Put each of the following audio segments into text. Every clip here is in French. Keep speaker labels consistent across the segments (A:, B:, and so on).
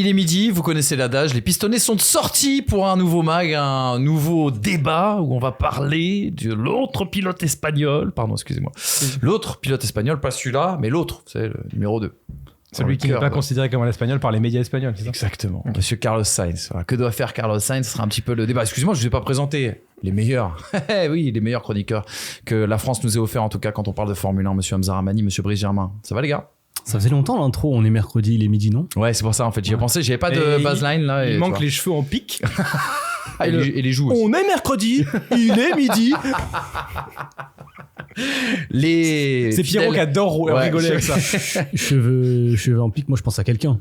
A: Il est midi, vous connaissez l'adage, les pistonnés sont sortis pour un nouveau mag, un nouveau débat où on va parler de l'autre pilote espagnol, l'autre pilote espagnol, pas celui-là, mais l'autre, c'est le numéro 2.
B: Celui qui n'est pas considéré comme un espagnol par les médias espagnols, c'est ça ?
A: Exactement. Okay. Monsieur Carlos Sainz. Voilà. Que doit faire Carlos Sainz ? Ce sera un petit peu le débat. Excusez-moi, je ne vous ai pas présenté les meilleurs. Oui, les meilleurs chroniqueurs que la France nous ait offert, en tout cas, quand on parle de Formule 1. Monsieur Hamza Ramani, monsieur Brice Germain. Ça va, les gars ?
C: Ça faisait longtemps l'intro, on est mercredi, il est midi, non ?
A: Ouais, c'est pour ça, en fait. J'y ai pensé, j'avais pas de baseline là.
B: Il manque les cheveux en pique.
A: Et les joues aussi.
B: On est mercredi, il est midi. C'est Pierrot qui adore rigoler avec ça.
C: Cheveux en pique, moi je pense à quelqu'un.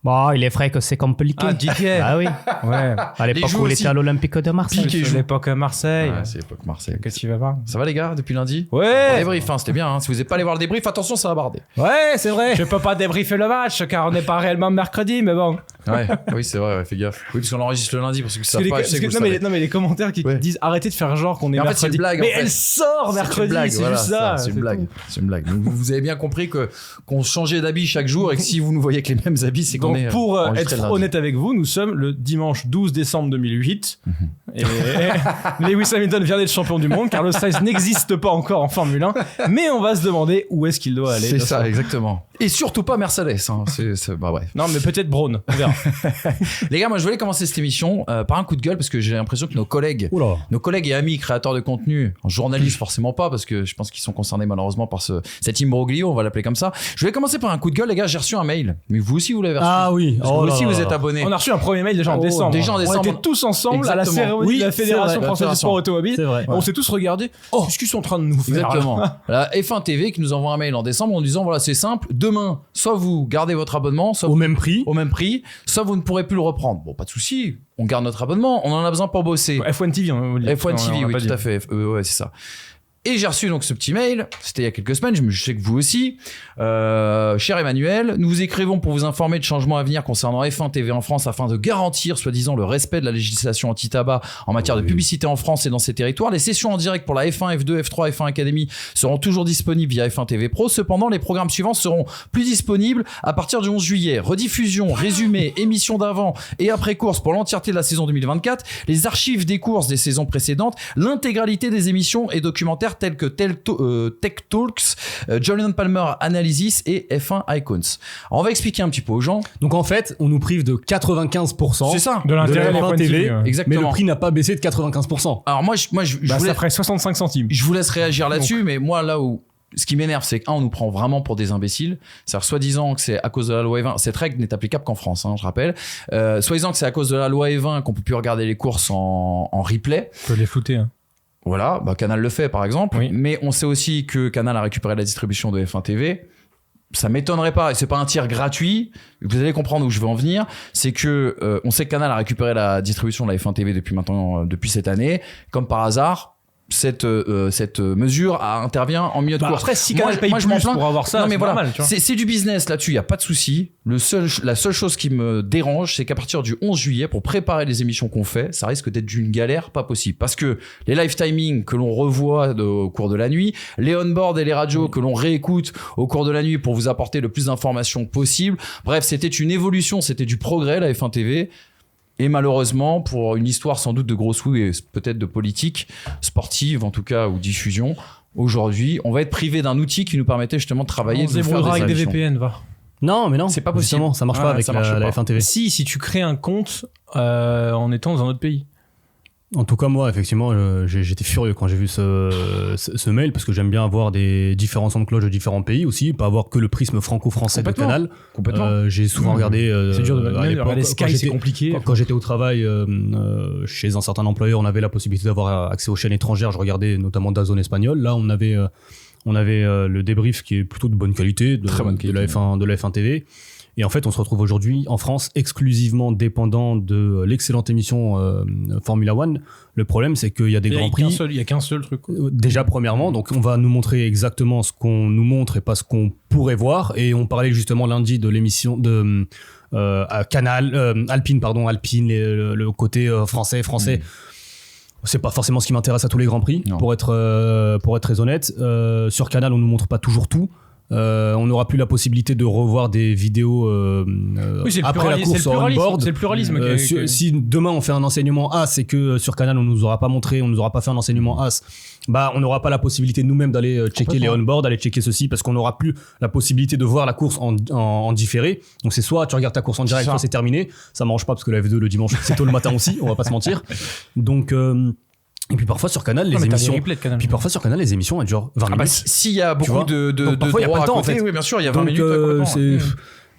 D: Bon, il est vrai que c'est compliqué.
B: Ah, Didier.
D: Ah oui.
B: Ouais.
D: À l'époque où il était à l'Olympique de Marseille.
B: C'est l'époque à Marseille.
A: Ouais, c'est l'époque Marseille.
B: Qu'est-ce qu'il va voir ?
A: Ça va les gars, depuis lundi ?
B: Ouais.
A: Débrief, c'était bien. Hein. Si vous n'êtes pas allé voir le débrief, attention, ça va barder.
B: Ouais, c'est vrai. Je peux pas débriefer le match car on n'est pas réellement mercredi, mais bon.
A: Ouais, oui, c'est vrai, fais gaffe. Oui, parce qu'on enregistre le lundi pour ceux qui savent pas.
B: Non, mais les commentaires qui disent arrêtez de faire genre qu'on est mercredi.
A: En fait, c'est une blague.
B: Mais elle sort mercredi, c'est juste ça.
A: C'est une blague. C'est une blague. Donc, vous avez bien compris qu'on changeait d'habits chaque jour et que si vous nous voyez avec les mêmes habits, c'est qu'on est.
B: Donc, pour être honnête avec vous, nous sommes le dimanche 12 décembre 2008. Et Lewis Hamilton vient d'être champion du monde. Carlos Sainz n'existe pas encore en Formule 1. Mais on va se demander où est-ce qu'il doit aller.
A: C'est ça, exactement. Et surtout pas Mercedes. Hein. Bah, bref.
B: Non, mais peut-être Braun. On verra.
A: Les gars, moi je voulais commencer cette émission par un coup de gueule parce que j'ai l'impression que nos collègues et amis créateurs de contenu, journalistes forcément pas parce que je pense qu'ils sont concernés malheureusement par cet imbroglio, on va l'appeler comme ça. Je voulais commencer par un coup de gueule, les gars, j'ai reçu un mail. Mais vous aussi vous l'avez reçu.
C: Ah oui.
A: Vous aussi vous êtes abonnés.
B: On a reçu un premier mail déjà en décembre.
A: On
B: était tous ensemble à la cérémonie de la Fédération française du sport automobile.
C: On
B: s'est tous regardés. Qu'est-ce qu'ils sont en train de nous faire ?
A: Exactement. La F1 TV qui nous envoie un mail en décembre en disant voilà, c'est simple, demain, soit vous gardez votre abonnement, soit
C: au même prix,
A: soit vous ne pourrez plus le reprendre. Bon, pas de souci, on garde notre abonnement, on en a besoin pour bosser.
B: F1 TV,
A: F1 TV, oui, tout à fait. Ouais, c'est ça. Et j'ai reçu donc ce petit mail, c'était il y a quelques semaines, je sais que vous aussi. Cher Emmanuel, nous vous écrivons pour vous informer de changements à venir concernant F1 TV en France afin de garantir, soi-disant, le respect de la législation anti-tabac en matière de publicité en France et dans ces territoires. Les sessions en direct pour la F1, F2, F3, F1 Academy seront toujours disponibles via F1 TV Pro. Cependant, les programmes suivants seront plus disponibles à partir du 11 juillet. Rediffusion, résumé, émission d'avant et après course pour l'entièreté de la saison 2024, les archives des courses des saisons précédentes, l'intégralité des émissions et documentaires tels que Tech Talks, Julian Palmer Analysis et F1 Icons. Alors on va expliquer un petit peu aux gens.
C: Donc en fait, on nous prive de 95%
A: c'est ça,
B: de l'intérêt
C: de F1 TV,
A: exactement.
C: mais le prix n'a pas baissé de 95%.
A: Alors moi je
B: ça ferait 65 centimes.
A: Je vous laisse réagir là-dessus, mais moi là où ce qui m'énerve, c'est qu'on nous prend vraiment pour des imbéciles. C'est-à-dire, soi-disant que c'est à cause de la loi E20. Cette règle n'est applicable qu'en France, hein, je rappelle. Soi-disant que c'est à cause de la loi E20 qu'on peut plus regarder les courses en replay.
B: On peut les flouter, hein.
A: Voilà, Canal le fait par exemple,
B: oui.
A: Mais on sait aussi que Canal a récupéré la distribution de F1 TV. Ça m'étonnerait pas, et c'est pas un tir gratuit. Vous allez comprendre où je veux en venir. C'est que on sait que Canal a récupéré la distribution de la F1 TV depuis cette année. Comme par hasard, cette mesure intervient en milieu de course.
B: Après, si Canal paye plus pour avoir ça,
A: non, mais
B: c'est
A: voilà,
B: normal.
A: C'est du business là-dessus, il y a pas de souci. La seule chose qui me dérange, c'est qu'à partir du 11 juillet, pour préparer les émissions qu'on fait, ça risque d'être d'une galère pas possible. Parce que les live timing que l'on revoit au cours de la nuit, les on-board et les radios que l'on réécoute au cours de la nuit pour vous apporter le plus d'informations possible. Bref, c'était une évolution, c'était du progrès, la F1 TV. Et malheureusement, pour une histoire sans doute de gros sous et peut-être de politique sportive, en tout cas, ou diffusion, aujourd'hui, on va être privé d'un outil qui nous permettait justement de travailler.
B: On se débrouillera avec des VPN, va.
C: Non, mais non,
A: c'est pas possible.
C: Ça marche pas avec la F1 TV.
B: Si tu crées un compte en étant dans un autre pays.
C: En tout cas, moi, effectivement, j'étais furieux quand j'ai vu ce mail parce que j'aime bien avoir des différents sons de cloche de différents pays aussi, pas avoir que le prisme franco-français de Canal.
A: Complètement.
C: J'ai souvent regardé.
B: C'est dur de regarder Sky, c'est compliqué.
C: Quand j'étais au travail chez un certain employeur, on avait la possibilité d'avoir accès aux chaînes étrangères. Je regardais notamment DAZN espagnol. Là, on avait le débrief qui est plutôt de bonne qualité de la F1 TV. Et en fait, on se retrouve aujourd'hui en France exclusivement dépendant de l'excellente émission Formula One. Le problème, c'est qu'il y a des grands prix.
B: Il n'y a qu'un seul truc.
C: Déjà, premièrement, donc on va nous montrer exactement ce qu'on nous montre et pas ce qu'on pourrait voir. Et on parlait justement lundi de l'émission de Canal, Alpine, le côté français. C'est pas forcément ce qui m'intéresse à tous les grands prix, pour être très honnête. Sur Canal, on nous montre pas toujours tout. On n'aura plus la possibilité de revoir des vidéos après la course en on-board.
B: C'est le pluralisme.
C: Si demain on fait un enseignement AS et que sur Canal on nous aura pas montré, on nous aura pas fait un enseignement AS, bah on n'aura pas la possibilité nous-mêmes d'aller checker les on-board, d'aller checker ceci, parce qu'on n'aura plus la possibilité de voir la course en différé. Donc c'est soit tu regardes ta course en direct, soit c'est terminé. Ça m'arrange pas parce que la F2 le dimanche c'est tôt le matin aussi, on va pas se mentir. Donc et puis parfois sur Canal les émissions puis parfois sur Canal les émissions elles durent 20 minutes.
A: S'il y a beaucoup de
C: parfois il y a pas de temps en fait.
A: Oui, bien sûr, il y a 20 minutes à côté.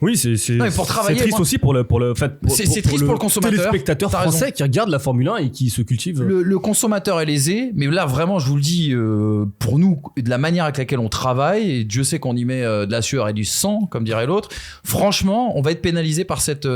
C: Oui, c'est triste aussi pour le
A: c'est triste pour le consommateur,
C: téléspectateur français qui regarde la Formule 1 et qui se cultive.
A: Le consommateur est lésé, mais là vraiment je vous le dis, pour nous, de la manière avec laquelle on travaille, et Dieu sait qu'on y met de la sueur et du sang, comme dirait l'autre, franchement on va être pénalisé par cette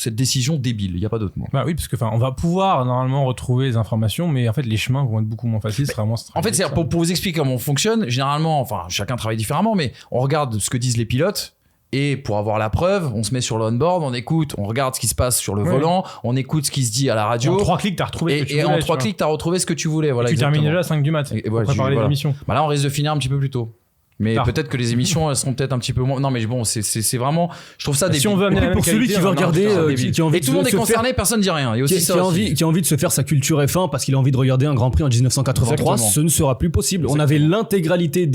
A: décision débile, il n'y a pas d'autre mot.
B: Bah oui, parce que on va pouvoir normalement retrouver les informations, mais en fait les chemins vont être beaucoup moins faciles, ce sera moins
A: en fait c'est pour vous expliquer comment on fonctionne, généralement, chacun travaille différemment, mais on regarde ce que disent les pilotes. Et pour avoir la preuve, on se met sur le on-board, on écoute, on regarde ce qui se passe sur le volant, on écoute ce qui se dit à la radio.
B: En 3 clics, t'as retrouvé ce que tu voulais.
A: Et en 3 clics, t'as retrouvé ce que tu voulais. Voilà,
B: tu termines déjà à 5 du mat.
A: Et voilà,
B: pour préparer les émissions.
A: Bah là, on risque de finir un petit peu plus tôt. Mais peut-être que les émissions, elles seront peut-être un petit peu moins. Non, mais bon, c'est vraiment. Je trouve ça débile.
B: Si on veut amener
C: pour celui qui veut regarder, qui a envie
A: et tout le monde est concerné, personne dit rien. Et aussi
C: qui a envie de se faire sa culture F1 parce qu'il a envie de regarder un Grand Prix en 1983, ce ne sera plus possible. On avait l'intégralité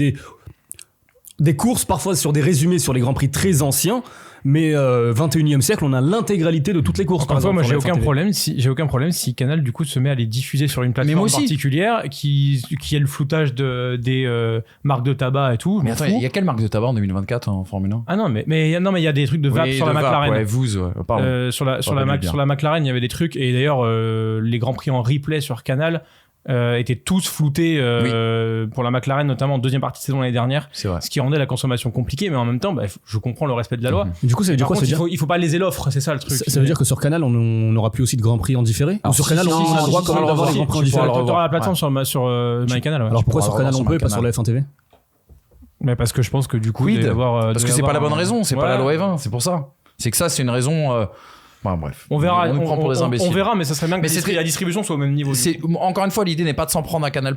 C: des courses, parfois sur des résumés sur les Grands Prix très anciens. Mais 21e siècle, on a l'intégralité de toutes les courses.
B: Encore une fois, moi j'ai aucun problème si Canal du coup se met à les diffuser sur une plateforme particulière qui a le floutage des marques de tabac et tout.
A: Mais attends, il y a quelle marque de tabac en 2024 en Formule 1 ?
B: Ah non, mais il y a des trucs de vape sur la McLaren. Sur la McLaren, il y avait des trucs, et d'ailleurs les Grands Prix en replay sur Canal étaient tous floutés pour la McLaren, notamment en deuxième partie de saison l'année dernière, ce qui rendait la consommation compliquée, mais en même temps je comprends le respect de la loi.
C: Du coup ça veut dire quoi ?
B: Il faut pas léser l'offre, c'est ça le truc.
C: Ça veut dire que sur Canal on n'aura plus aussi de Grands Prix en différé ? Ou sur Canal on a le droit quand même d'avoir les Grands Prix en différé ?
B: Tu auras la plateforme sur MyCanal.
C: Alors pourquoi sur Canal on peut et pas sur la F1 TV ?
B: Mais parce que je pense que du coup
A: parce que c'est pas la bonne raison, c'est pas la loi F1, c'est pour ça. C'est que ça c'est une raison. Bref.
B: On verra.
A: On prend pour des imbéciles.
B: On verra, mais ça serait bien que la distribution soit au même niveau.
A: Encore une fois, l'idée n'est pas de s'en prendre à Canal+,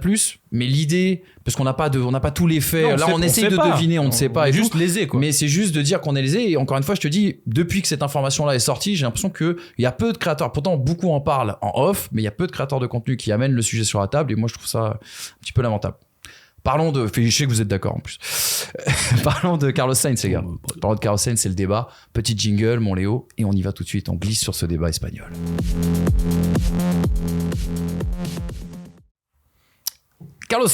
A: mais l'idée, parce qu'on n'a pas tous les faits. Là, on essaye de deviner, on ne sait pas.
B: Juste lésé, quoi.
A: Mais c'est juste de dire qu'on est lésé. Et encore une fois, je te dis, depuis que cette information-là est sortie, j'ai l'impression qu'il y a peu de créateurs. Pourtant, beaucoup en parlent en off, mais il y a peu de créateurs de contenu qui amènent le sujet sur la table. Et moi, je trouve ça un petit peu lamentable. Parlons de. Je sais que vous êtes d'accord en plus. Parlons de Carlos Sainz, les gars. Parlons de Carlos Sainz, c'est le débat. Petit jingle, mon Léo, et on y va tout de suite. On glisse sur ce débat espagnol. Carlos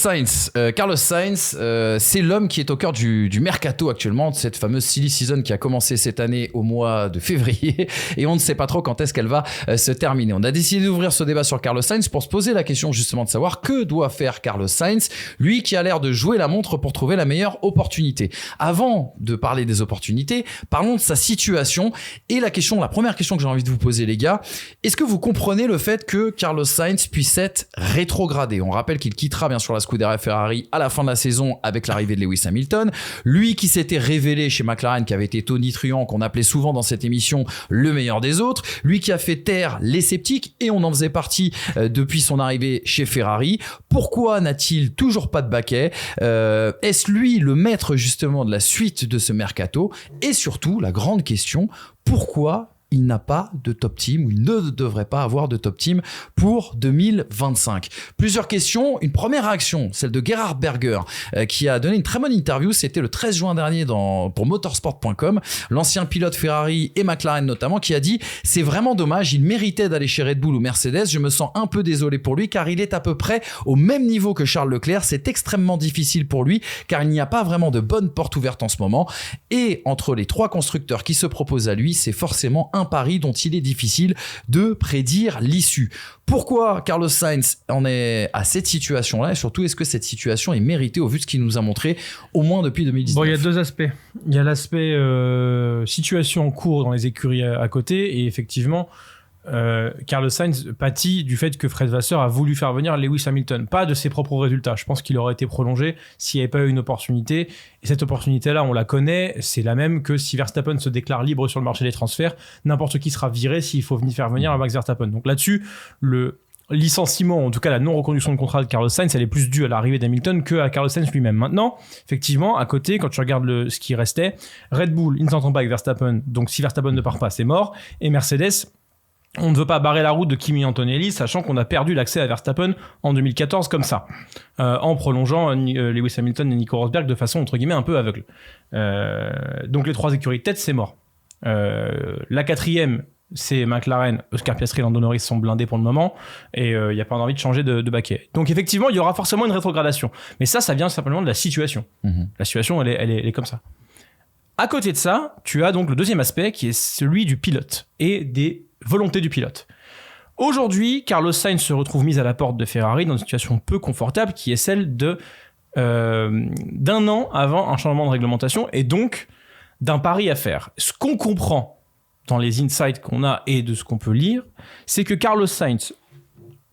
A: Sainz, c'est l'homme qui est au cœur du mercato actuellement, de cette fameuse silly season qui a commencé cette année au mois de février, et on ne sait pas trop quand est-ce qu'elle va se terminer. On a décidé d'ouvrir ce débat sur Carlos Sainz pour se poser la question justement de savoir que doit faire Carlos Sainz, lui qui a l'air de jouer la montre pour trouver la meilleure opportunité. Avant de parler des opportunités, parlons de sa situation, et la première question que j'ai envie de vous poser, les gars, est-ce que vous comprenez le fait que Carlos Sainz puisse être rétrogradé ? On rappelle qu'il quittera bien sûr la Scuderia Ferrari à la fin de la saison avec l'arrivée de Lewis Hamilton, lui qui s'était révélé chez McLaren, qui avait été tonitruant, qu'on appelait souvent dans cette émission le meilleur des autres, lui qui a fait taire les sceptiques, et on en faisait partie depuis son arrivée chez Ferrari. Pourquoi n'a-t-il toujours pas de baquet ? Est-ce lui le maître justement de la suite de ce mercato ? Et surtout, la grande question, pourquoi il n'a pas de top team, ou il ne devrait pas avoir de top team pour 2025. Plusieurs questions. Une première réaction, celle de Gerhard Berger, qui a donné une très bonne interview. C'était le 13 juin dernier pour motorsport.com. L'ancien pilote Ferrari et McLaren notamment, qui a dit « C'est vraiment dommage, il méritait d'aller chez Red Bull ou Mercedes. Je me sens un peu désolé pour lui car il est à peu près au même niveau que Charles Leclerc. C'est extrêmement difficile pour lui car il n'y a pas vraiment de bonne porte ouverte en ce moment. Et entre les 3 constructeurs qui se proposent à lui, c'est forcément un pari dont il est difficile de prédire l'issue. » Pourquoi Carlos Sainz en est à cette situation-là, et surtout, est-ce que cette situation est méritée au vu de ce qu'il nous a montré au moins depuis 2019 ?
B: Bon, il y a 2 aspects. Il y a l'aspect situation en cours dans les écuries à côté, et effectivement, Carlos Sainz pâtit du fait que Fred Vasseur a voulu faire venir Lewis Hamilton, pas de ses propres résultats. Je pense qu'il aurait été prolongé s'il n'y avait pas eu une opportunité, et cette opportunité-là, on la connaît, c'est la même que si Verstappen se déclare libre sur le marché des transferts, n'importe qui sera viré s'il faut faire venir Max Verstappen. Donc là-dessus, le licenciement, en tout cas la non-reconduction de contrat de Carlos Sainz, elle est plus due à l'arrivée d'Hamilton que à Carlos Sainz lui-même. Maintenant, effectivement, à côté, quand tu regardes ce qui restait, Red Bull, il ne s'entend pas avec Verstappen, donc si Verstappen ne part pas, c'est mort. Et Mercedes, on ne veut pas barrer la route de Kimi Antonelli, sachant qu'on a perdu l'accès à Verstappen en 2014 comme ça, en prolongeant Lewis Hamilton et Nico Rosberg de façon entre guillemets un peu aveugle. Donc les 3 écuries de tête, c'est mort. La 4e, c'est McLaren, Oscar Piastri et Lando Norris sont blindés pour le moment, et il n'y a pas envie de changer de baquet. Donc effectivement, il y aura forcément une rétrogradation. Mais ça vient simplement de la situation. La situation, elle est comme ça. À côté de ça, tu as donc le deuxième aspect qui est celui du pilote et des volonté du pilote. Aujourd'hui, Carlos Sainz se retrouve mis à la porte de Ferrari dans une situation peu confortable qui est celle d'un an avant un changement de réglementation et donc d'un pari à faire. Ce qu'on comprend dans les insights qu'on a et de ce qu'on peut lire, c'est que Carlos Sainz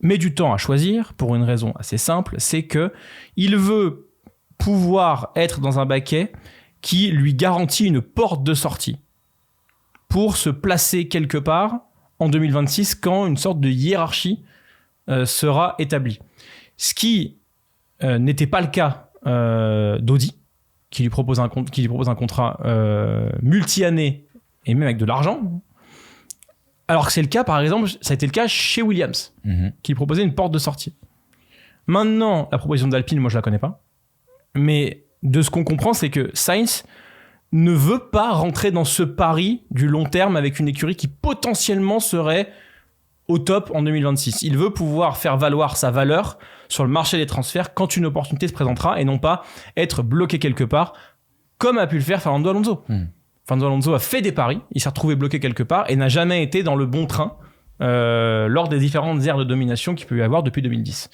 B: met du temps à choisir pour une raison assez simple, c'est que il veut pouvoir être dans un baquet qui lui garantit une porte de sortie pour se placer quelque part en 2026 quand une sorte de hiérarchie sera établie. Ce qui n'était pas le cas d'Audi, qui lui propose un contrat multi-année et même avec de l'argent. Alors que c'est le cas, par exemple, ça a été le cas chez Williams, qui proposait une porte de sortie. Maintenant, la proposition d'Alpine, moi je la connais pas, mais de ce qu'on comprend, c'est que Sainz ne veut pas rentrer dans ce pari du long terme avec une écurie qui potentiellement serait au top en 2026. Il veut pouvoir faire valoir sa valeur sur le marché des transferts quand une opportunité se présentera et non pas être bloqué quelque part comme a pu le faire Fernando Alonso. Fernando Alonso a fait des paris, il s'est retrouvé bloqué quelque part et n'a jamais été dans le bon train lors des différentes ères de domination qu'il peut y avoir depuis 2010.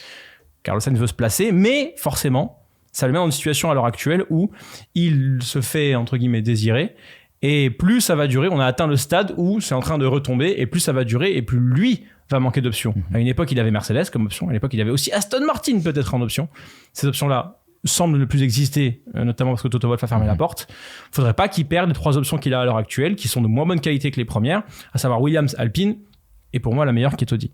B: Carlos Sainz veut se placer, mais forcément, ça le met dans une situation à l'heure actuelle où il se fait, entre guillemets, désirer. Et plus ça va durer, on a atteint le stade où c'est en train de retomber, et plus ça va durer, et plus lui va manquer d'options. À une époque, il avait Mercedes comme option. À l'époque, il avait aussi Aston Martin peut-être en option. Ces options-là semblent ne plus exister, notamment parce que Toto Wolff a fermé la porte. Il ne faudrait pas qu'il perde les 3 options qu'il a à l'heure actuelle, qui sont de moins bonne qualité que les premières, à savoir Williams, Alpine, et pour moi, la meilleure qui est Audi.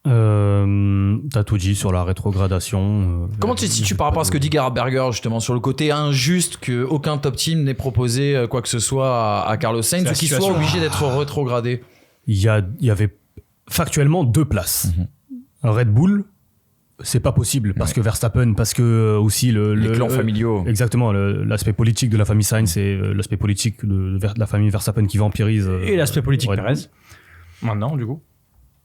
C: T'as tout dit sur la rétrogradation.
A: Comment tu te situes par rapport à ce que dit Gerhard Berger justement sur le côté injuste que aucun top team n'ait proposé quoi que ce soit à Carlos Sainz ou qu'il soit obligé d'être rétrogradé?
C: Il y avait factuellement 2 places. Red Bull, c'est pas possible parce que Verstappen, parce que aussi
A: les clans familiaux.
C: Exactement, l'aspect politique de la famille Sainz et l'aspect politique de la famille Verstappen qui vampirise.
B: Et l'aspect politique Perez. Maintenant, du coup.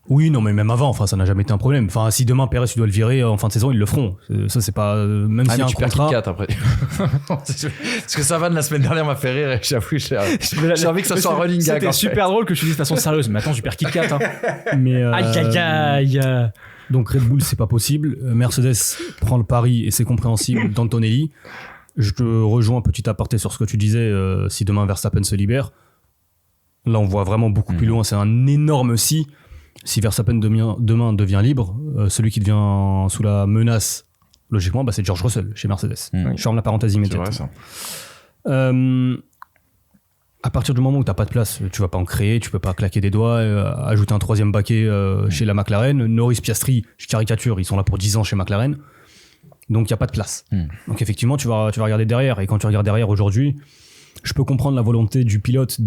C: Oui, non, mais même avant, enfin, ça n'a jamais été un problème. Enfin, si demain Perez tu dois le virer en fin de saison, ils le feront. Ça, c'est pas même s'il y a un contrat.
A: Perds Kit Kat après. Parce que ça va de la semaine dernière m'a fait rire. Et j'avoue, j'ai envie que ça soit un running gag.
B: C'était super drôle que je te dise de façon sérieuse. Mais attends, tu perds Kit Kat. Hein.
C: Mais
B: aïe.
C: Donc Red Bull, c'est pas possible. Mercedes prend le pari et c'est compréhensible d'Antonelli. Je te rejoins petit aparté sur ce que tu disais. Si demain Verstappen se libère, là, on voit vraiment beaucoup plus loin. C'est un énorme si. Si Verstappen demain devient libre, celui qui devient sous la menace, logiquement, c'est George Russell chez Mercedes. Je ferme la parenthèse immédiate.
A: C'est vrai, ça.
C: À partir du moment où tu n'as pas de place, tu vas pas en créer, tu peux pas claquer des doigts, ajouter un 3e baquet chez la McLaren. Norris, Piastri, je caricature, ils sont là pour 10 ans chez McLaren. Donc il n'y a pas de place. Donc effectivement, tu vas regarder derrière. Et quand tu regardes derrière aujourd'hui, je peux comprendre la volonté du pilote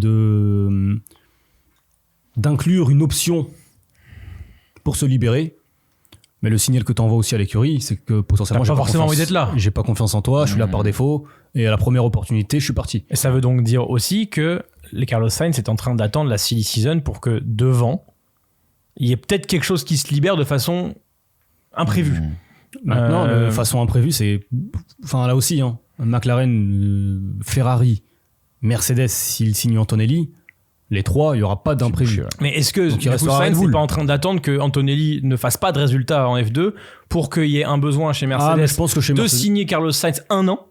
C: d'inclure une option pour se libérer, mais le signal que tu envoies aussi à l'écurie, c'est que potentiellement
B: j'ai pas forcément envie d'être là.
C: J'ai pas confiance en toi, je suis là par défaut, et à la première opportunité, je suis parti.
B: Et ça veut donc dire aussi que les Carlos Sainz est en train d'attendre la silly season pour que devant, il y ait peut-être quelque chose qui se libère de façon imprévue.
C: Maintenant, de façon imprévue, c'est, enfin là aussi, hein, McLaren, Ferrari, Mercedes, s'il signe Antonelli. Les 3, il n'y aura pas d'imprévu.
B: Mais est-ce que Sainz n'est pas en train d'attendre que Antonelli ne fasse pas de résultat en F2 pour qu'il y ait un besoin chez Mercedes
C: je pense que chez
B: de signer Carlos Sainz 1 an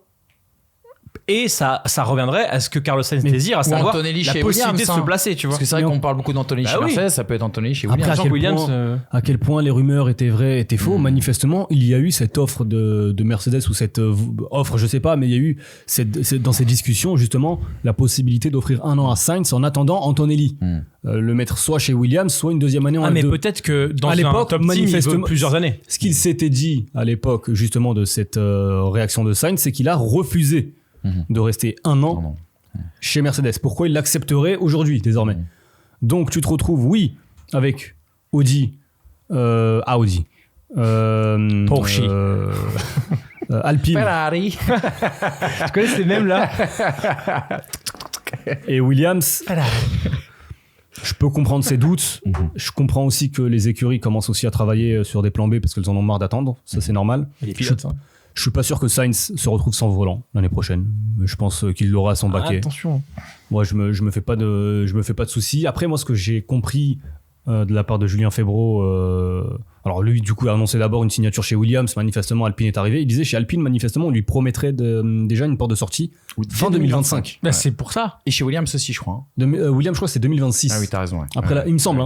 B: Et ça reviendrait à ce que Carlos Sainz désire, à savoir
A: Antonelli
B: la
A: chez
B: possibilité
A: Williams,
B: de se placer, tu vois.
A: Parce que c'est vrai qu'on parle beaucoup d'Antonelli chez Mercedes, ça peut être Antonelli chez Williams.
C: Après, à quel point les rumeurs étaient vraies, étaient faux, manifestement, il y a eu cette offre de Mercedes ou cette offre, je sais pas, mais il y a eu dans ces discussions, justement, la possibilité d'offrir 1 an à Sainz en attendant Antonelli. Le mettre soit chez Williams, soit une deuxième année en F2.
B: Mais peut-être que dans un top team, il veut plusieurs années.
C: Ce qu'il s'était dit à l'époque, justement, de cette réaction de Sainz, c'est qu'il a refusé de rester 1 an chez Mercedes. Pourquoi il l'accepterait aujourd'hui, désormais? Donc, tu te retrouves, oui, avec Audi,
B: Porsche.
C: Alpine.
A: Ferrari.
B: Tu connais ces mêmes là?
C: Et Williams. Je peux comprendre ses doutes. Je comprends aussi que les écuries commencent aussi à travailler sur des plans B parce qu'elles en ont marre d'attendre. Ça, c'est normal.
B: Les pilotes,
C: je suis pas sûr que Sainz se retrouve sans volant l'année prochaine. Je pense qu'il l'aura à son baquet.
B: Attention.
C: Moi, je me fais pas de soucis. Après, moi, ce que j'ai compris de la part de Julien Febvre, alors lui, du coup, a annoncé d'abord une signature chez Williams. Manifestement, Alpine est arrivé. Il disait chez Alpine, manifestement, on lui promettrait déjà une porte de sortie fin 2025.
B: Bah, c'est pour ça.
A: Et chez Williams aussi, je crois.
C: Williams, je crois que c'est 2026.
A: Ah oui, t'as raison. Ouais.
C: Après, là, il me semble.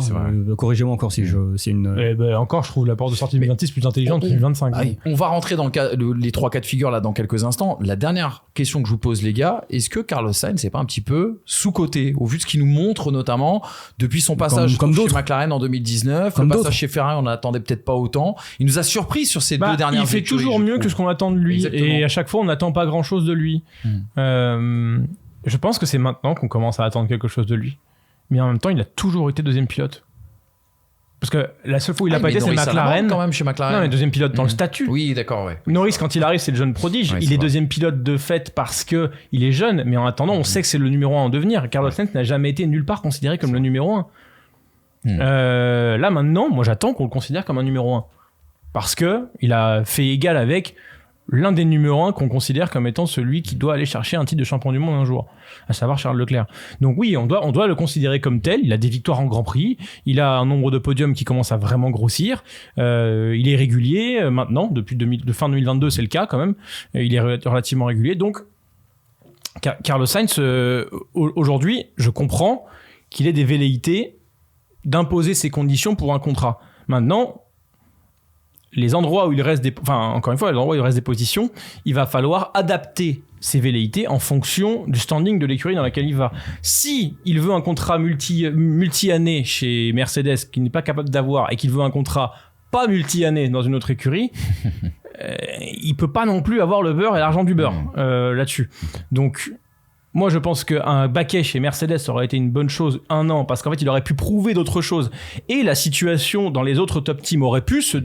C: Corrigez-moi encore si une.
B: Encore, je trouve la porte de sortie 2026 plus intelligente que 2025.
A: On va rentrer dans les 3 cas de figure là dans quelques instants. La dernière question que je vous pose, les gars, est-ce que Carlos Sainz n'est pas un petit peu sous-coté au vu de ce qu'il nous montre, notamment depuis son passage chez McLaren en 2019, le passage chez Ferrari, on n'attendait peut-être pas autant. Il nous a surpris sur ces 2 dernières.
B: Il fait toujours mieux que ce qu'on attend de lui.
A: Exactement.
B: Et à chaque fois, on n'attend pas grand-chose de lui. Je pense que c'est maintenant qu'on commence à attendre quelque chose de lui. Mais en même temps, il a toujours été deuxième pilote. Parce que la seule fois où il n'a pas été, c'est McLaren.
A: Quand même chez McLaren.
B: Non, mais deuxième pilote dans le statut.
A: Oui, d'accord, ouais.
B: Norris, quand il arrive, c'est le jeune prodige. Il est deuxième pilote de fait parce que il est jeune. Mais en attendant, on sait que c'est le numéro 1 en devenir. Carlos Sainz n'a jamais été nulle part considéré comme le numéro 1. Là, maintenant, moi, j'attends qu'on le considère comme un numéro 1. Parce que il a fait égal avec l'un des numéros 1 qu'on considère comme étant celui qui doit aller chercher un titre de champion du monde un jour, à savoir Charles Leclerc. Donc oui, on doit le considérer comme tel. Il a des victoires en Grand Prix, il a un nombre de podiums qui commence à vraiment grossir, il est régulier maintenant, depuis fin 2022 c'est le cas quand même, il est relativement régulier. Donc Carlos Sainz, aujourd'hui, je comprends qu'il ait des velléités d'imposer ses conditions pour un contrat. Maintenant, les endroits où il reste encore une fois, les endroits où il reste des positions, il va falloir adapter ses velléités en fonction du standing de l'écurie dans laquelle il va. Si il veut un contrat multi-année chez Mercedes qu'il n'est pas capable d'avoir et qu'il veut un contrat pas multi-année dans une autre écurie, il peut pas non plus avoir le beurre et l'argent du beurre là-dessus. Donc moi, je pense qu'un baquet chez Mercedes aurait été une bonne chose 1 an, parce qu'en fait, il aurait pu prouver d'autres choses. Et la situation dans les autres top teams aurait pu se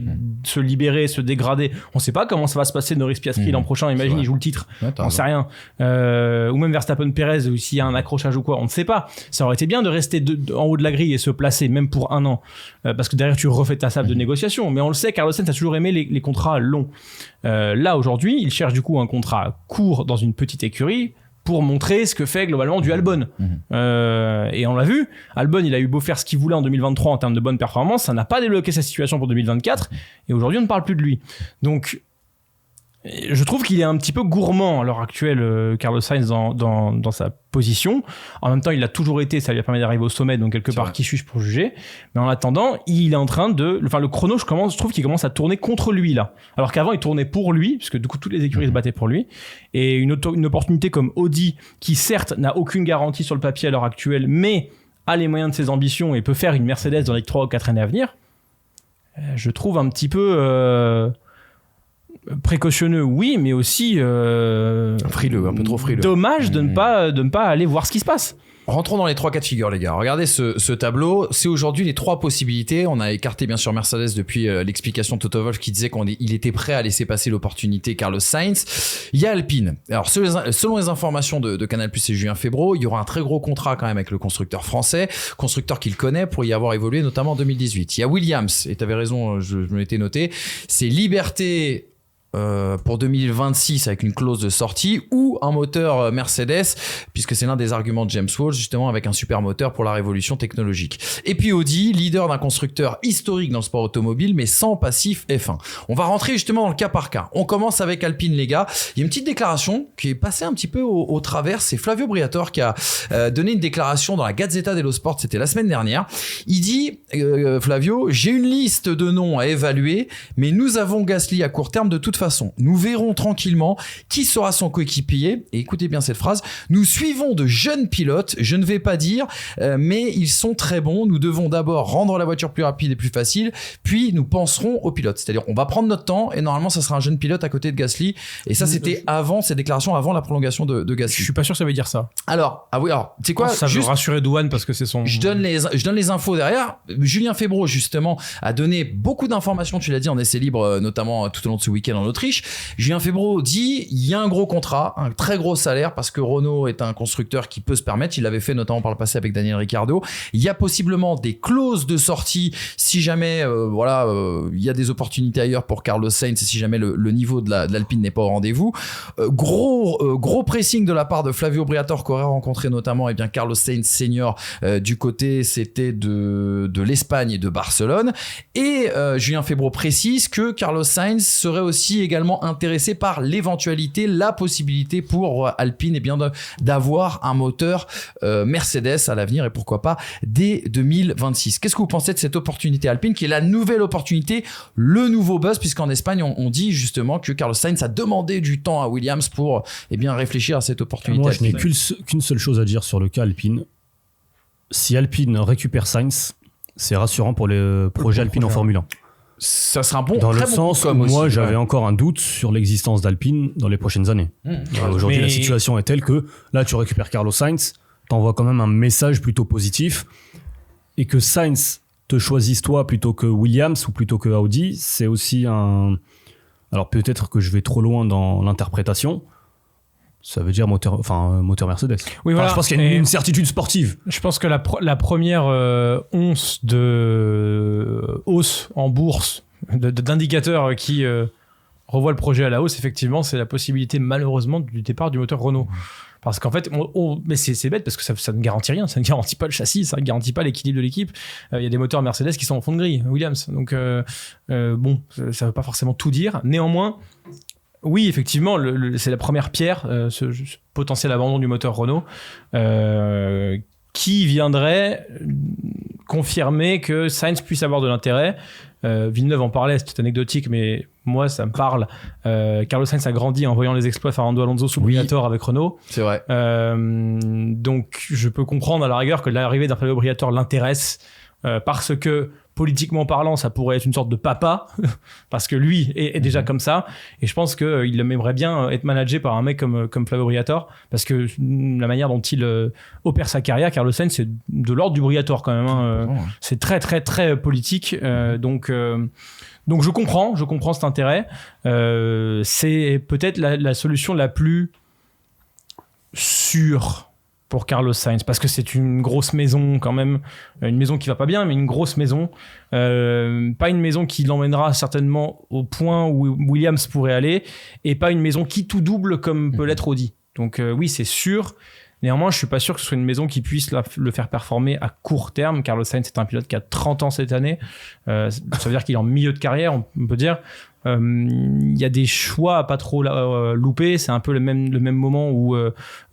B: libérer, se dégrader. On ne sait pas comment ça va se passer Norris Piastri l'an prochain. Imagine, il joue le titre. On sait rien. Ou même Verstappen Perez, ou s'il y a un accrochage ou quoi, on ne sait pas. Ça aurait été bien de rester en haut de la grille et se placer, même pour 1 an. Parce que derrière, tu refais ta table de négociation. Mais on le sait, Carlos Sainz a toujours aimé les contrats longs. Là, aujourd'hui, il cherche du coup un contrat court dans une petite écurie, pour montrer ce que fait globalement du Albon. Et on l'a vu, Albon, il a eu beau faire ce qu'il voulait en 2023 en termes de bonne performance, ça n'a pas débloqué sa situation pour 2024, et aujourd'hui on ne parle plus de lui. Donc je trouve qu'il est un petit peu gourmand à l'heure actuelle, Carlos Sainz, dans sa position. En même temps, il a toujours été, ça lui a permis d'arriver au sommet, donc quelque part, qui suis-je pour juger? Mais en attendant, il est en train le chrono, je trouve qu'il commence à tourner contre lui, là. Alors qu'avant, il tournait pour lui, puisque du coup, toutes les écuries se battaient pour lui. Et une opportunité comme Audi, qui certes n'a aucune garantie sur le papier à l'heure actuelle, mais a les moyens de ses ambitions et peut faire une Mercedes dans les 3 ou 4 années à venir, je trouve un petit peu... précautionneux, oui, mais aussi
A: frileux, un peu trop frileux.
B: Dommage de ne pas aller voir ce qui se passe.
A: Rentrons dans les 3 cas de figure, les gars. Regardez ce tableau. C'est aujourd'hui les 3 possibilités. On a écarté bien sûr Mercedes depuis l'explication de Toto Wolff qui disait qu'il était prêt à laisser passer l'opportunité Carlos Sainz. Il y a Alpine. Alors selon les informations de Canal+ et Julien Febvre, il y aura un très gros contrat quand même avec le constructeur français, constructeur qu'il connaît pour y avoir évolué notamment en 2018. Il y a Williams, et tu avais raison, je me l'étais noté. C'est liberté pour 2026 avec une clause de sortie ou un moteur Mercedes, puisque c'est l'un des arguments de James Walsh, justement avec un super moteur pour la révolution technologique. Et puis Audi, leader d'un constructeur historique dans le sport automobile, mais sans passif F1. On va rentrer justement dans le cas par cas. On commence avec Alpine, les gars. Il y a une petite déclaration qui est passée un petit peu au travers. C'est Flavio Briatore qui a donné une déclaration dans la Gazzetta dello Sport, c'était la semaine dernière. Il dit, Flavio, j'ai une liste de noms à évaluer, mais nous avons Gasly à court terme de toute façon. Nous verrons tranquillement qui sera son coéquipier. Et écoutez bien cette phrase. Nous suivons de jeunes pilotes. Je ne vais pas dire, mais ils sont très bons. Nous devons d'abord rendre la voiture plus rapide et plus facile, puis nous penserons aux pilotes. C'est-à-dire, on va prendre notre temps et normalement, ça sera un jeune pilote à côté de Gasly. Et ça, c'était avant ces déclarations, avant la prolongation de Gasly.
B: Je suis pas sûr que ça veut dire ça.
A: Alors, tu sais quoi?
B: Ça veut rassurer Douane parce que c'est son.
A: Je donne les infos derrière. Julien Febvre, justement, a donné beaucoup d'informations, tu l'as dit, en essai libre, notamment tout au long de ce week-end en Autriche. Julien Febvre dit, il y a un gros contrat, un très gros salaire, parce que Renault est un constructeur qui peut se permettre. Il l'avait fait notamment par le passé avec Daniel Ricciardo. Il y a possiblement des clauses de sortie si jamais, il y a des opportunités ailleurs pour Carlos Sainz, si jamais le niveau de l'Alpine n'est pas au rendez-vous. Gros pressing de la part de Flavio Briatore, qui aurait rencontré notamment Carlos Sainz senior du côté, c'était de l'Espagne et de Barcelone. Et Julien Febvre précise que Carlos Sainz serait aussi également intéressé par l'éventualité, la possibilité pour Alpine d'avoir un moteur Mercedes à l'avenir et pourquoi pas dès 2026. Qu'est-ce que vous pensez de cette opportunité Alpine qui est la nouvelle opportunité, le nouveau buzz, puisqu'en Espagne on dit justement que Carlos Sainz a demandé du temps à Williams pour réfléchir à cette opportunité.
C: Moi je n'ai qu'une seule chose à dire sur le cas Alpine. Si Alpine récupère Sainz, c'est rassurant pour les projets Alpine en Formule 1.
A: Ça sera un bon,
C: dans
A: très
C: le
A: bon
C: sens où moi j'avais encore un doute sur l'existence d'Alpine dans les prochaines années. Aujourd'hui la situation est telle que là tu récupères Carlos Sainz, t'envoies quand même un message plutôt positif, et que Sainz te choisisse toi plutôt que Williams ou plutôt que Audi, c'est aussi alors peut-être que je vais trop loin dans l'interprétation. Ça veut dire moteur Mercedes.
B: Oui, voilà.
C: Je pense qu'il y a une certitude sportive.
B: Je pense que la première once de hausse en bourse, d'indicateurs qui revoient le projet à la hausse, effectivement, c'est la possibilité malheureusement du départ du moteur Renault. Parce qu'en fait, mais c'est bête parce que ça ne garantit rien, ça ne garantit pas le châssis, ça ne garantit pas l'équilibre de l'équipe. Il y a des moteurs Mercedes qui sont en fond de grille, Williams. Donc ça ne veut pas forcément tout dire. Néanmoins, oui, effectivement, c'est la première pierre, ce potentiel abandon du moteur Renault, qui viendrait confirmer que Sainz puisse avoir de l'intérêt. Villeneuve en parlait, c'est anecdotique, mais moi, ça me parle. Carlos Sainz a grandi en voyant les exploits de Fernando Alonso sous Briatore avec Renault.
A: C'est vrai.
B: Donc, je peux comprendre à la rigueur que l'arrivée d'un Flavio Briatore l'intéresse, parce que politiquement parlant, ça pourrait être une sorte de papa, parce que lui est déjà comme ça, et je pense qu'il aimerait bien être managé par un mec comme Flavio Briatore, parce que la manière dont il opère sa carrière, Carlos Sainz, c'est de l'ordre du Briatore quand même. C'est très très très politique, donc je comprends cet intérêt. C'est peut-être la solution la plus sûre pour Carlos Sainz, parce que c'est une grosse maison quand même, une maison qui va pas bien, mais une grosse maison, pas une maison qui l'emmènera certainement au point où Williams pourrait aller, et pas une maison qui tout double comme peut l'être Audi. Donc oui, c'est sûr. Néanmoins, je suis pas sûr que ce soit une maison qui puisse le faire performer à court terme. Carlos Sainz est un pilote qui a 30 ans cette année, ça veut dire qu'il est en milieu de carrière, on peut dire. Il y a des choix à pas trop louper. C'est un peu le même moment où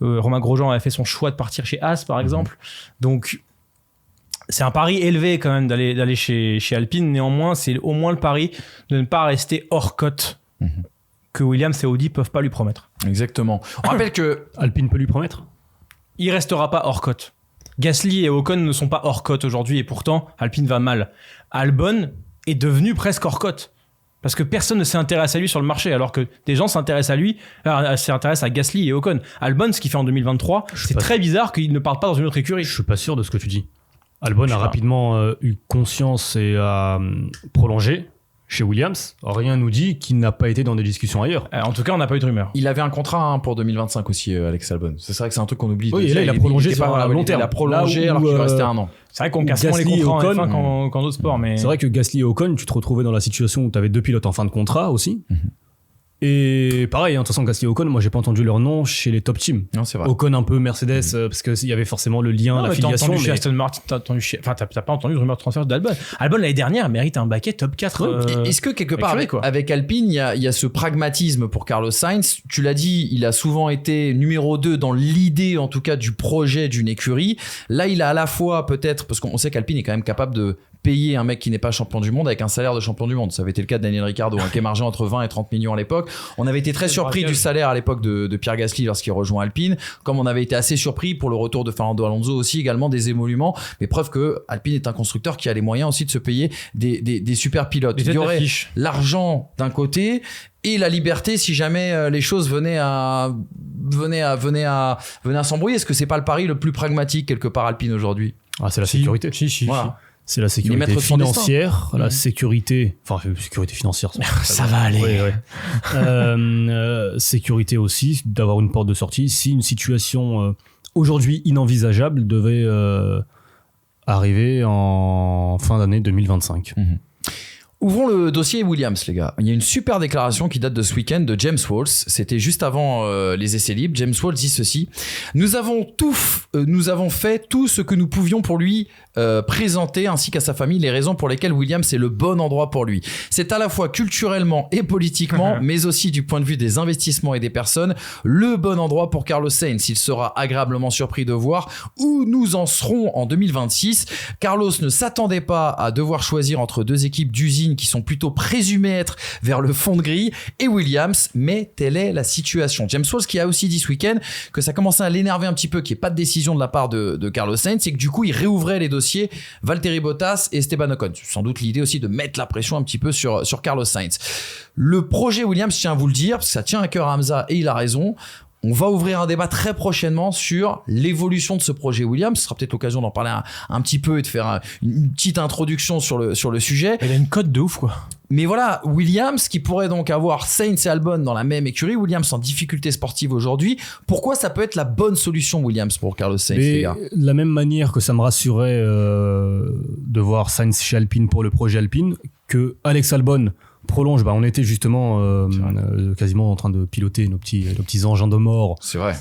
B: Romain Grosjean avait fait son choix de partir chez Haas, par exemple. Donc c'est un pari élevé quand même d'aller chez Alpine. Néanmoins, c'est au moins le pari de ne pas rester hors cote que Williams et Audi peuvent pas lui promettre.
A: Exactement. On rappelle que
C: Alpine peut lui promettre.
B: Il restera pas hors cote. Gasly et Ocon ne sont pas hors cote aujourd'hui, et pourtant Alpine va mal. Albon est devenu presque hors cote, parce que personne ne s'intéresse à lui sur le marché, alors que des gens s'intéressent à lui, s'intéressent à Gasly et Ocon. Albon, ce qu'il fait en 2023, c'est très bizarre qu'il ne parte pas dans une autre écurie.
C: Je suis pas sûr de ce que tu dis. Albon a rapidement eu conscience et a prolongé chez Williams. Rien nous dit qu'il n'a pas été dans des discussions ailleurs.
B: En tout cas, on n'a pas eu de rumeur.
A: Il avait un contrat pour 2025 aussi, Alex Albon. C'est vrai que c'est un truc qu'on oublie.
C: Oui, et là, il a prolongé sur un long terme.
A: Il a prolongé alors qu'il restait un an.
B: C'est vrai qu'on casse moins les contrats en F1 qu'en d'autres sports. Mais...
C: C'est vrai que Gasly et Ocon, tu te retrouvais dans la situation où tu avais deux pilotes en fin de contrat aussi. Et pareil, de toute façon, Gasly et Ocon, moi j'ai pas entendu leur nom chez les top teams.
A: Non, c'est vrai.
C: Ocon un peu Mercedes, parce qu'il y avait forcément le lien, l'affiliation.
B: T'as entendu chez Aston Martin, t'as pas entendu de rumeur de transfert d'Albon. Albon l'année dernière mérite un baquet top 4.
A: Est-ce que quelque part avec Alpine, il y a ce pragmatisme pour Carlos Sainz? Tu l'as dit, il a souvent été numéro 2 dans l'idée, en tout cas, du projet d'une écurie. Là, il a à la fois peut-être, parce qu'on sait qu'Alpine est quand même capable de payer un mec qui n'est pas champion du monde avec un salaire de champion du monde. Ça avait été le cas de Daniel Ricciardo, qui émargeait entre 20 et 30 millions à l'époque. On avait été très surpris du salaire à l'époque de Pierre Gasly lorsqu'il rejoint Alpine, comme on avait été assez surpris pour le retour de Fernando Alonso aussi, également des émoluments, mais preuve que Alpine est un constructeur qui a les moyens aussi de se payer des super pilotes. Il y aurait l'argent d'un côté et la liberté si jamais les choses venaient à s'embrouiller. Est-ce que c'est pas le pari le plus pragmatique quelque part Alpine aujourd'hui?
C: C'est la sécurité.
A: Voilà.
C: C'est la sécurité financière, la sécurité financière.
B: Ça va aller.
C: Oui. Sécurité aussi, d'avoir une porte de sortie. Si une situation aujourd'hui inenvisageable devait arriver en fin d'année 2025.
A: Ouvrons le dossier Williams, les gars. Il y a une super déclaration qui date de ce week-end de James Walls. C'était juste avant les essais libres. James Walls dit ceci: nous avons fait tout ce que nous pouvions pour lui présenter, ainsi qu'à sa famille, les raisons pour lesquelles Williams est le bon endroit pour lui. C'est à la fois culturellement et politiquement, mais aussi du point de vue des investissements et des personnes, le bon endroit pour Carlos Sainz. Il sera agréablement surpris de voir où nous en serons en 2026. Carlos ne s'attendait pas à devoir choisir entre deux équipes d'usine qui sont plutôt présumées être vers le fond de grille et Williams, mais telle est la situation. James Walls qui a aussi dit ce week-end que ça commençait à l'énerver un petit peu, qu'il n'y ait pas de décision de la part de Carlos Sainz et que du coup il réouvrait les dossiers Valtteri Bottas et Esteban Ocon. Sans doute l'idée aussi de mettre la pression un petit peu sur Carlos Sainz. Le projet Williams, je tiens à vous le dire, parce que ça tient à cœur à Hamza et il a raison. On va ouvrir un débat très prochainement sur l'évolution de ce projet Williams. Ce sera peut-être l'occasion d'en parler un petit peu et de faire une petite introduction sur le sujet.
B: Il a une cote de ouf, quoi.
A: Mais voilà, Williams qui pourrait donc avoir Sainz et Albon dans la même écurie, Williams en difficulté sportive aujourd'hui. Pourquoi ça peut être la bonne solution Williams pour Carlos Sainz, les gars?
C: De la même manière que ça me rassurait de voir Sainz chez Alpine pour le projet Alpine, que Alex Albon prolonge, on était justement quasiment en train de piloter nos petits engins de mort.
A: C'est vrai.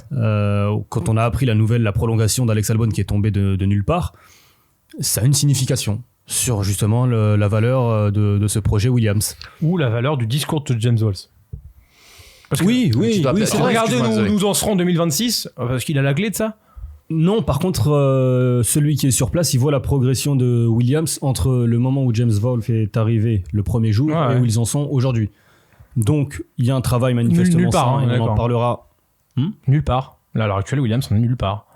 C: Quand on a appris la prolongation d'Alex Albon qui est tombée de nulle part, ça a une signification sur justement la valeur de ce projet Williams.
B: Ou la valeur du discours de James Walls.
C: Parce que oui,
B: regardez, nous en serons en 2026, parce qu'il a la clé de ça.
C: Non, par contre, celui qui est sur place, il voit la progression de Williams entre le moment où James Wolf est arrivé le premier jour et où ils en sont aujourd'hui. Donc, il y a un travail manifestement
B: nulle part,
C: on en parlera.
B: Nulle part. Là, à l'heure actuelle, Williams en est nulle part.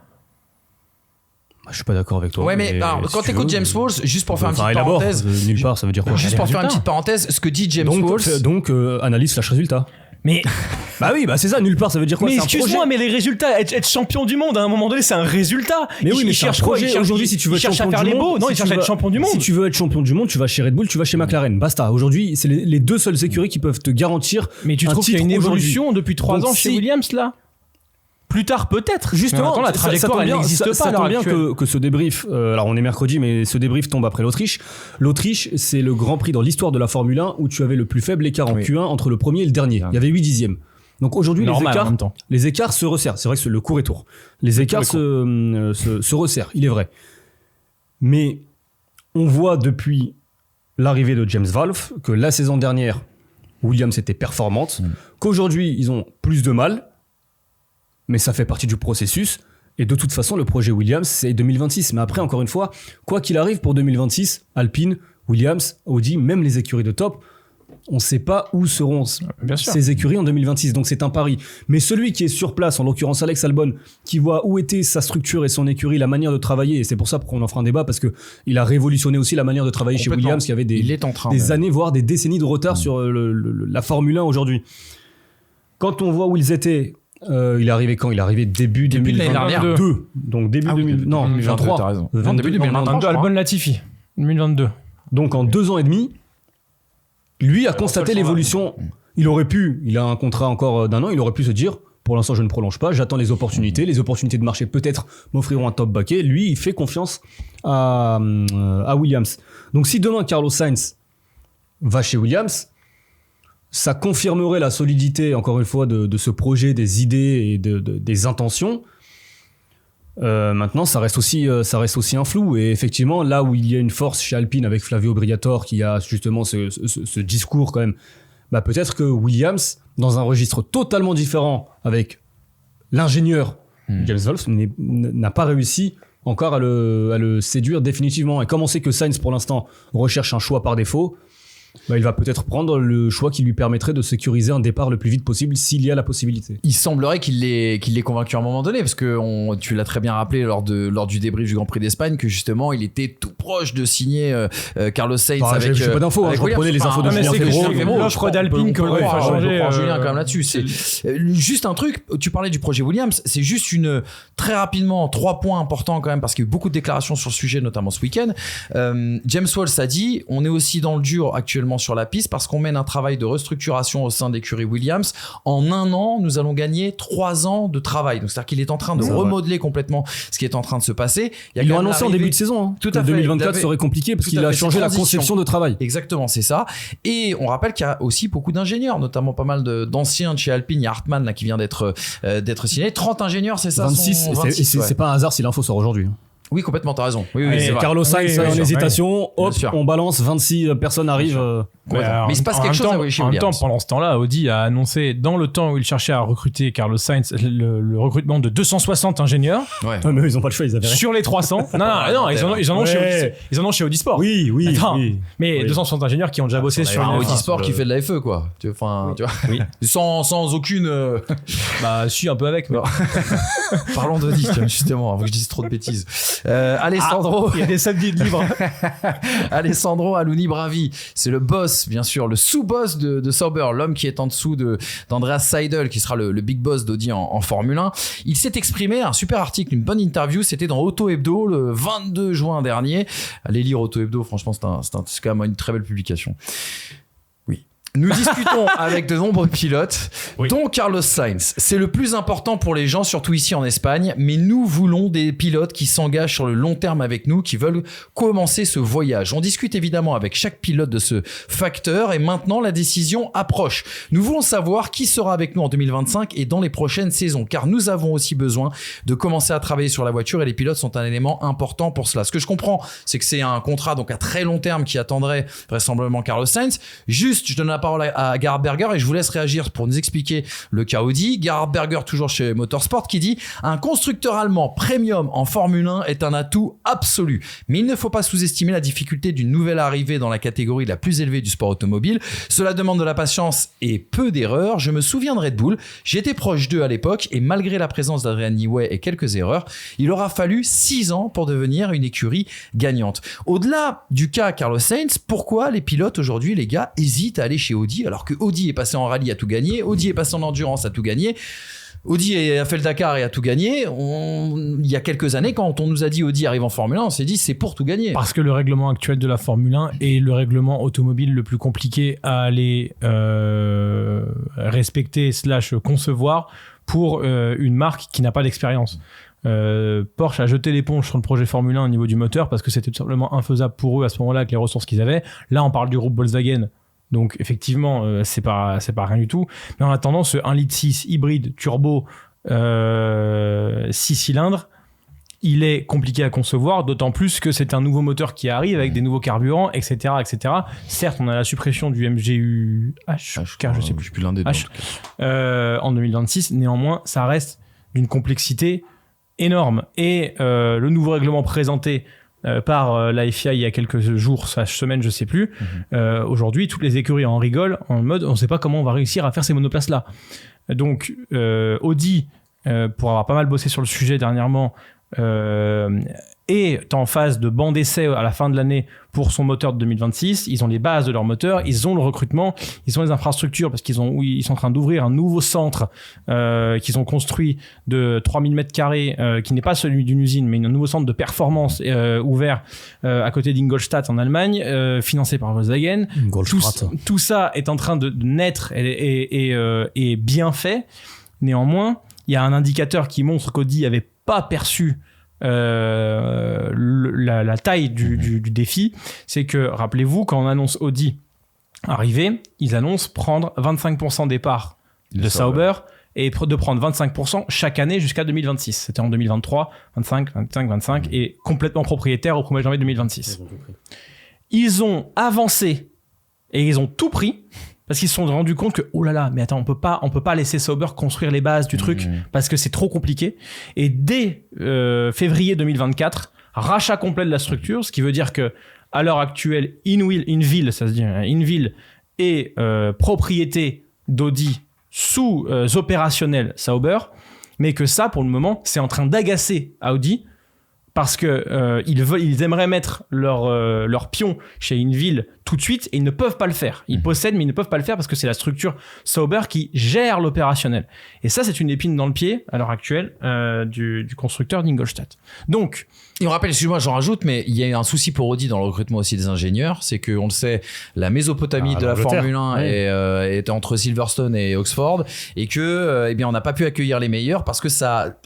C: Je suis pas d'accord avec toi.
A: Ouais, mais alors, quand tu écoutes James Walls, juste pour faire une petite parenthèse.
C: Nulle part, ça veut dire quoi?
A: Juste pour faire une petite parenthèse, ce que dit James Walls.
C: Donc, analyse slash résultat.
B: Mais
C: c'est ça, nulle part, ça veut dire quoi?
B: Mais excuse-moi, mais les résultats, être champion du monde à un moment donné, c'est un résultat.
C: Mais oui, mais il cherche quoi aujourd'hui? Si tu veux être champion du monde,
B: il cherche à être champion du monde.
C: Si tu veux être champion du monde, tu vas chez Red Bull, tu vas chez McLaren. Basta. Aujourd'hui, c'est les deux seules écuries qui peuvent te garantir.
B: Mais tu trouves qu'il y a une évolution depuis 3 ans chez Williams là? Plus tard peut-être.
C: Justement,
B: la trajectoire elle n'existe pas.
C: Ça tombe bien que ce débrief, alors on est mercredi, mais ce débrief tombe après l'Autriche. L'Autriche, c'est le Grand Prix dans l'histoire de la Formule 1 où tu avais le plus faible écart en Q1 entre le premier et le dernier. Il y avait 8 dixièmes. Donc aujourd'hui, les écarts se resserrent. C'est vrai que le court est tour. Les écarts se resserrent, il est vrai. Mais on voit depuis l'arrivée de James Wolf que la saison dernière, Williams était performante, qu'aujourd'hui, ils ont plus de mal, mais ça fait partie du processus. Et de toute façon, le projet Williams, c'est 2026. Mais après, encore une fois, quoi qu'il arrive pour 2026, Alpine, Williams, Audi, même les écuries de top, on ne sait pas où seront ces écuries en 2026. Donc c'est un pari. Mais celui qui est sur place, en l'occurrence Alex Albon, qui voit où était sa structure et son écurie, la manière de travailler, et c'est pour ça qu'on en fera un débat, parce qu'il a révolutionné aussi la manière de travailler chez Williams, qui avait des années, voire des décennies de retard sur la Formule 1 aujourd'hui. Quand on voit où ils étaient... il est arrivé quand? Il est arrivé début 2022. Donc début 2023.
A: T'as raison.
B: Début 2022. Albon Latifi. 2022.
C: Donc en 2 ans et demi, lui a constaté l'évolution. Il a un contrat encore d'1 an. Il aurait pu se dire, pour l'instant je ne prolonge pas, j'attends les opportunités. Les opportunités de marché peut-être m'offriront un top baquet. Lui, il fait confiance à Williams. Donc si demain Carlos Sainz va chez Williams, ça confirmerait la solidité, encore une fois, de ce projet, des idées et des intentions. Maintenant, ça reste aussi un flou. Et effectivement, là où il y a une force chez Alpine avec Flavio Briatore, qui a justement ce discours quand même, bah peut-être que Williams, dans un registre totalement différent avec l'ingénieur James Wolf, n'a pas réussi encore à le séduire définitivement. Et comme on sait que Sainz, pour l'instant, recherche un choix par défaut, bah, il va peut-être prendre le choix qui lui permettrait de sécuriser un départ le plus vite possible s'il y a la possibilité.
A: Il semblerait qu'il l'ait convaincu à un moment donné, parce que tu l'as très bien rappelé lors du débrief du Grand Prix d'Espagne, que justement il était tout proche de signer Carlos Sainz avec.
C: J'ai pas d'infos, je reprenais les infos de Julien Febvre.
B: L'offre d'Alpine que
A: Julien quand même là-dessus. C'est juste un truc. Tu parlais du projet Williams, c'est juste très rapidement 3 points importants quand même, parce qu'il y a eu beaucoup de déclarations sur le sujet, notamment ce week-end. James Walsh a dit, on est aussi dans le dur actuellement sur la piste parce qu'on mène un travail de restructuration au sein d'écurie Williams. En 1 an, nous allons gagner 3 ans de travail. Donc, c'est-à-dire qu'il est en train de remodeler complètement ce qui est en train de se passer.
C: Ils l'ont annoncé en début de saison.
A: Tout à fait.
C: 2024 serait compliqué parce qu'il a changé la conception de travail.
A: Exactement, c'est ça. Et on rappelle qu'il y a aussi beaucoup d'ingénieurs, notamment pas mal d'anciens de chez Alpine. Il y a Hartmann là, qui vient d'être signé. 30 ingénieurs, c'est ça?
C: 26. 26 c'est pas un hasard si l'info sort aujourd'hui.
A: Oui, complètement, t'as raison. Oui,
C: Carlos Sainz en hésitation, hop, on balance, 26 personnes arrivent.
A: Mais il se passe quelque chose chez Williams.
B: En même temps, pendant ce temps-là, Audi a annoncé, dans le temps où il cherchait à recruter Carlos Sainz, le recrutement de 260 ingénieurs.
A: Ouais.
C: Mais ils n'ont pas le choix, ils avaient rien.
B: Sur les 300. non, ils en ont chez Audi Sport.
C: Oui.
B: Mais 260 ingénieurs qui ont déjà bossé sur
A: un Audi Sport qui fait de la FE, quoi. Enfin, tu vois. Sans aucune.
B: Bah, si, un peu avec. Mais...
A: Parlons d'Audi, justement, avant que je dise trop de bêtises. Alessandro.
B: Il y a des samedis de libre.
A: Alessandro Aluni Bravi, c'est le boss, bien sûr, le sous-boss de Sauber, l'homme qui est en dessous d'Andreas Seidel, qui sera le big boss d'Audi en Formule 1. Il s'est exprimé, un super article, une bonne interview, c'était dans Auto Hebdo le 22 juin dernier. Allez lire Auto Hebdo, franchement, c'est quand même une très belle publication. Nous discutons avec de nombreux pilotes, dont Carlos Sainz. C'est le plus important pour les gens, surtout ici en Espagne, mais nous voulons des pilotes qui s'engagent sur le long terme avec nous, qui veulent commencer ce voyage. On discute évidemment avec chaque pilote de ce facteur et maintenant la décision approche. Nous voulons savoir qui sera avec nous en 2025 et dans les prochaines saisons, car nous avons aussi besoin de commencer à travailler sur la voiture et les pilotes sont un élément important pour cela. Ce que je comprends, c'est que c'est un contrat donc à très long terme qui attendrait vraisemblablement Carlos Sainz. Juste, je donne la parole à Gerhard Berger et je vous laisse réagir pour nous expliquer le cas Audi. Gerhard Berger, toujours chez Motorsport, qui dit « Un constructeur allemand premium en Formule 1 est un atout absolu. Mais il ne faut pas sous-estimer la difficulté d'une nouvelle arrivée dans la catégorie la plus élevée du sport automobile. Cela demande de la patience et peu d'erreurs. Je me souviens de Red Bull. J'étais proche d'eux à l'époque et malgré la présence d'Adrian Newey et quelques erreurs, il aura fallu 6 ans pour devenir une écurie gagnante. » Au-delà du cas Carlos Sainz, pourquoi les pilotes aujourd'hui, les gars, hésitent à aller chez Audi alors que Audi est passé en rallye à tout gagner, Audi est passé en endurance à tout gagner, Audi a fait le Dakar et a tout gagné. Il y a quelques années, quand on nous a dit Audi arrive en Formule 1, on s'est dit c'est pour tout gagner.
B: Parce que le règlement actuel de la Formule 1 est le règlement automobile le plus compliqué à aller respecter / concevoir pour une marque qui n'a pas d'expérience. Porsche a jeté l'éponge sur le projet Formule 1 au niveau du moteur parce que c'était tout simplement infaisable pour eux à ce moment-là avec les ressources qu'ils avaient. Là, on parle du groupe Volkswagen. Donc effectivement, c'est pas rien du tout. Mais en attendant, ce 1,6 litre hybride turbo 6 cylindres, il est compliqué à concevoir, d'autant plus que c'est un nouveau moteur qui arrive avec des nouveaux carburants, etc., etc. Certes, on a la suppression du MGU car je sais plus
A: l'un des deux.
B: En 2026. Néanmoins, ça reste d'une complexité énorme. Et le nouveau règlement présenté par la FIA il y a quelques jours, semaines, je sais plus. Aujourd'hui, toutes les écuries en rigolent en mode on ne sait pas comment on va réussir à faire ces monoplaces là. Donc Audi, pour avoir pas mal bossé sur le sujet dernièrement, est en phase de banc d'essai à la fin de l'année pour son moteur de 2026. Ils ont les bases de leur moteur, ils ont le recrutement, ils ont les infrastructures parce ils sont en train d'ouvrir un nouveau centre qu'ils ont construit de 3000 m², qui n'est pas celui d'une usine, mais un nouveau centre de performance ouvert à côté d'Ingolstadt en Allemagne, financé par Volkswagen. Tout ça est en train de naître et bien fait. Néanmoins, il y a un indicateur qui montre qu'Audi avait pas perçu la taille du défi. C'est que, rappelez-vous, quand on annonce Audi arrivés, ils annoncent prendre 25% des parts de Sauber et de prendre 25% chaque année jusqu'à 2026. C'était en 2023, 25 et complètement propriétaire au 1er janvier 2026. Ils ont avancé et ils ont tout pris parce qu'ils se sont rendus compte que oh là là, mais attends, on peut pas laisser Sauber construire les bases du truc parce que c'est trop compliqué. Et dès février 2024, rachat complet de la structure, ce qui veut dire que à l'heure actuelle, Inville, ça se dit, Inville est propriété d'Audi sous opérationnel Sauber, mais que ça, pour le moment, c'est en train d'agacer Audi parce que ils aimeraient mettre leur pion chez Inville tout de suite et ils ne peuvent pas le faire. Ils possèdent, mais ils ne peuvent pas le faire parce que c'est la structure Sauber qui gère l'opérationnel. Et ça, c'est une épine dans le pied, à l'heure actuelle, du constructeur d'Ingolstadt. Donc,
A: et on rappelle, excuse-moi, j'en rajoute, mais il y a un souci pour Audi dans le recrutement aussi des ingénieurs, c'est que on le sait, la Mésopotamie de la Formule 1 est entre Silverstone et Oxford, et que, eh bien, on n'a pas pu accueillir les meilleurs parce que ça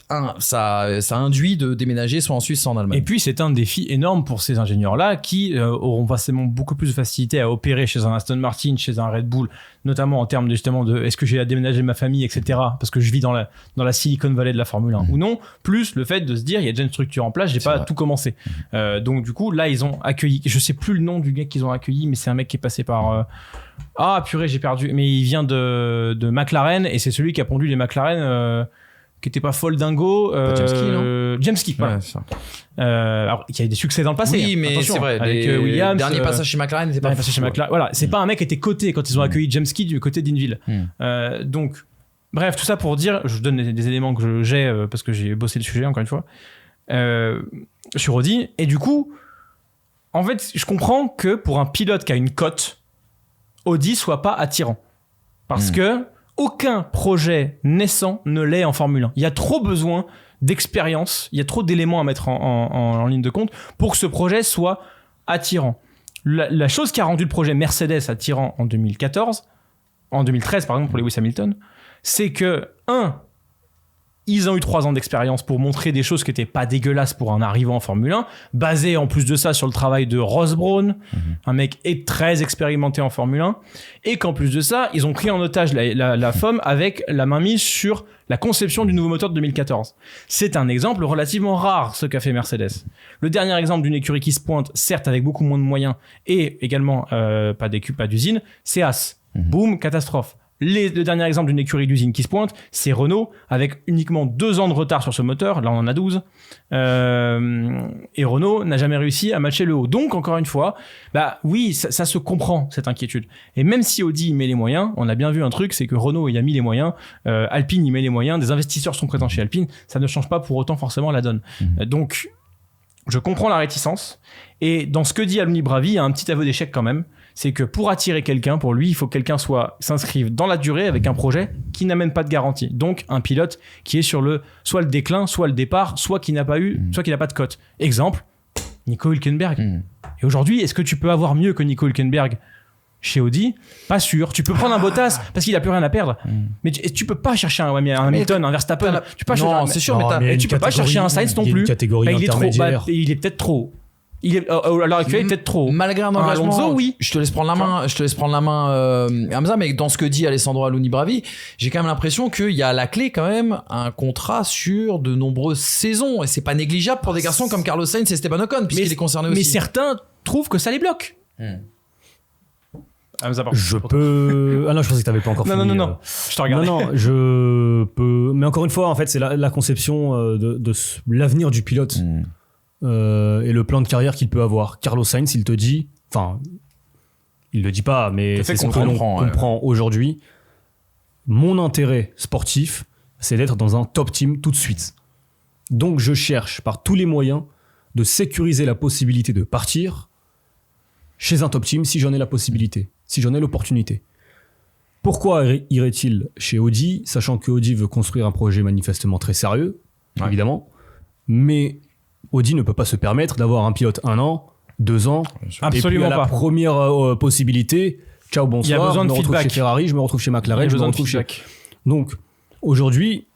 A: induit de déménager soit en Suisse, soit en Allemagne.
B: Et puis, c'est un défi énorme pour ces ingénieurs-là qui auront forcément beaucoup plus de facilité à opérer chez un Aston Martin, chez un Red Bull, notamment en termes justement de est-ce que j'ai à déménager ma famille, etc. Parce que je vis dans la Silicon Valley de la Formule 1 ou non, plus le fait de se dire il y a déjà une structure en place, j'ai pas tout commencé. Donc du coup là ils ont accueilli, je sais plus le nom du gars qu'ils ont accueilli, mais c'est un mec qui est passé par ah purée j'ai perdu, mais il vient de McLaren et c'est celui qui a pondu les McLaren qui était pas folle dingo. James Key, voilà. Alors, il y a eu des succès dans le passé.
A: Oui, mais c'est vrai.
B: Avec Williams.
A: Dernier passage chez McLaren n'était pas
B: chez McLaren. Voilà, c'est pas un mec qui était coté quand ils ont accueilli James Key du côté d'Inville. Donc, bref, tout ça pour dire, je donne des éléments que j'ai parce que j'ai bossé le sujet encore une fois sur Audi. Et du coup, en fait, je comprends que pour un pilote qui a une cote, Audi soit pas attirant. Parce que aucun projet naissant ne l'est en Formule 1. Il y a trop besoin d'expérience, il y a trop d'éléments à mettre en ligne de compte pour que ce projet soit attirant. La chose qui a rendu le projet Mercedes attirant en 2013 par exemple pour Lewis Hamilton, c'est que ils ont eu 3 ans d'expérience pour montrer des choses qui n'étaient pas dégueulasses pour un arrivant en Formule 1, basé en plus de ça sur le travail de Ross Brawn, un mec très expérimenté en Formule 1, et qu'en plus de ça, ils ont pris en otage la FOM avec la mainmise sur la conception du nouveau moteur de 2014. C'est un exemple relativement rare, ce qu'a fait Mercedes. Le dernier exemple d'une écurie qui se pointe, certes avec beaucoup moins de moyens, et également pas d'usine, c'est Haas. Boum, catastrophe. Le dernier exemple d'une écurie d'usine qui se pointe, c'est Renault, avec uniquement 2 ans de retard sur ce moteur, là on en a 12, et Renault n'a jamais réussi à matcher le haut. Donc encore une fois, bah oui, ça se comprend cette inquiétude. Et même si Audi y met les moyens, on a bien vu un truc, c'est que Renault y a mis les moyens, Alpine y met les moyens, des investisseurs sont présents chez Alpine, ça ne change pas pour autant forcément la donne. Donc je comprends la réticence, et dans ce que dit Aluni Bravi, il y a un petit aveu d'échec quand même. C'est que pour attirer quelqu'un, pour lui, il faut que quelqu'un s'inscrive dans la durée avec un projet qui n'amène pas de garantie. Donc, un pilote qui est sur soit le déclin, soit le départ, soit qui n'a pas de cote. Exemple, Nico Hülkenberg. Et aujourd'hui, est-ce que tu peux avoir mieux que Nico Hülkenberg chez Audi? Pas sûr. Tu peux prendre un Bottas parce qu'il a plus rien à perdre. Mais tu peux pas chercher un Hamilton, un Verstappen. Tu peux pas
A: non, c'est sûr,
B: et tu peux pas chercher un Sainz non plus.
C: Il est trop.
B: Il est peut-être trop. Il est, à l'heure actuelle, peut-être trop.
A: Malgré un engagement,
B: Alonso, oui.
A: Je te laisse prendre la main, Hamza, mais dans ce que dit Alessandro Aluni Bravi, j'ai quand même l'impression qu'il y a à la clé quand même un contrat sur de nombreuses saisons, et c'est pas négligeable pour des garçons comme Carlos Sainz et Esteban Ocon, puisqu'il est concerné aussi.
B: Mais certains trouvent que ça les bloque.
C: Je peux. Ah non, je pensais que t'avais pas encore fini.
B: Non. Je te regarde.
C: Non, je peux. Mais encore une fois, en fait, c'est la conception de l'avenir du pilote. Et le plan de carrière qu'il peut avoir. Carlos Sainz, il te dit, enfin, il le dit pas, mais c'est ce que l'on comprend aujourd'hui. Mon intérêt sportif, c'est d'être dans un top team tout de suite. Donc, je cherche par tous les moyens de sécuriser la possibilité de partir chez un top team si j'en ai la possibilité, si j'en ai l'opportunité. Pourquoi irait-il chez Audi, sachant que Audi veut construire un projet manifestement très sérieux, évidemment, mais Audi ne peut pas se permettre d'avoir un pilote 1 an, 2 ans,
B: absolument
C: et puis à la première possibilité, ciao, bonsoir,
B: il y a besoin
C: je
B: de
C: me retrouve
B: feedback.
C: chez Ferrari, je me retrouve chez McLaren, je me retrouve chez... Donc, aujourd'hui,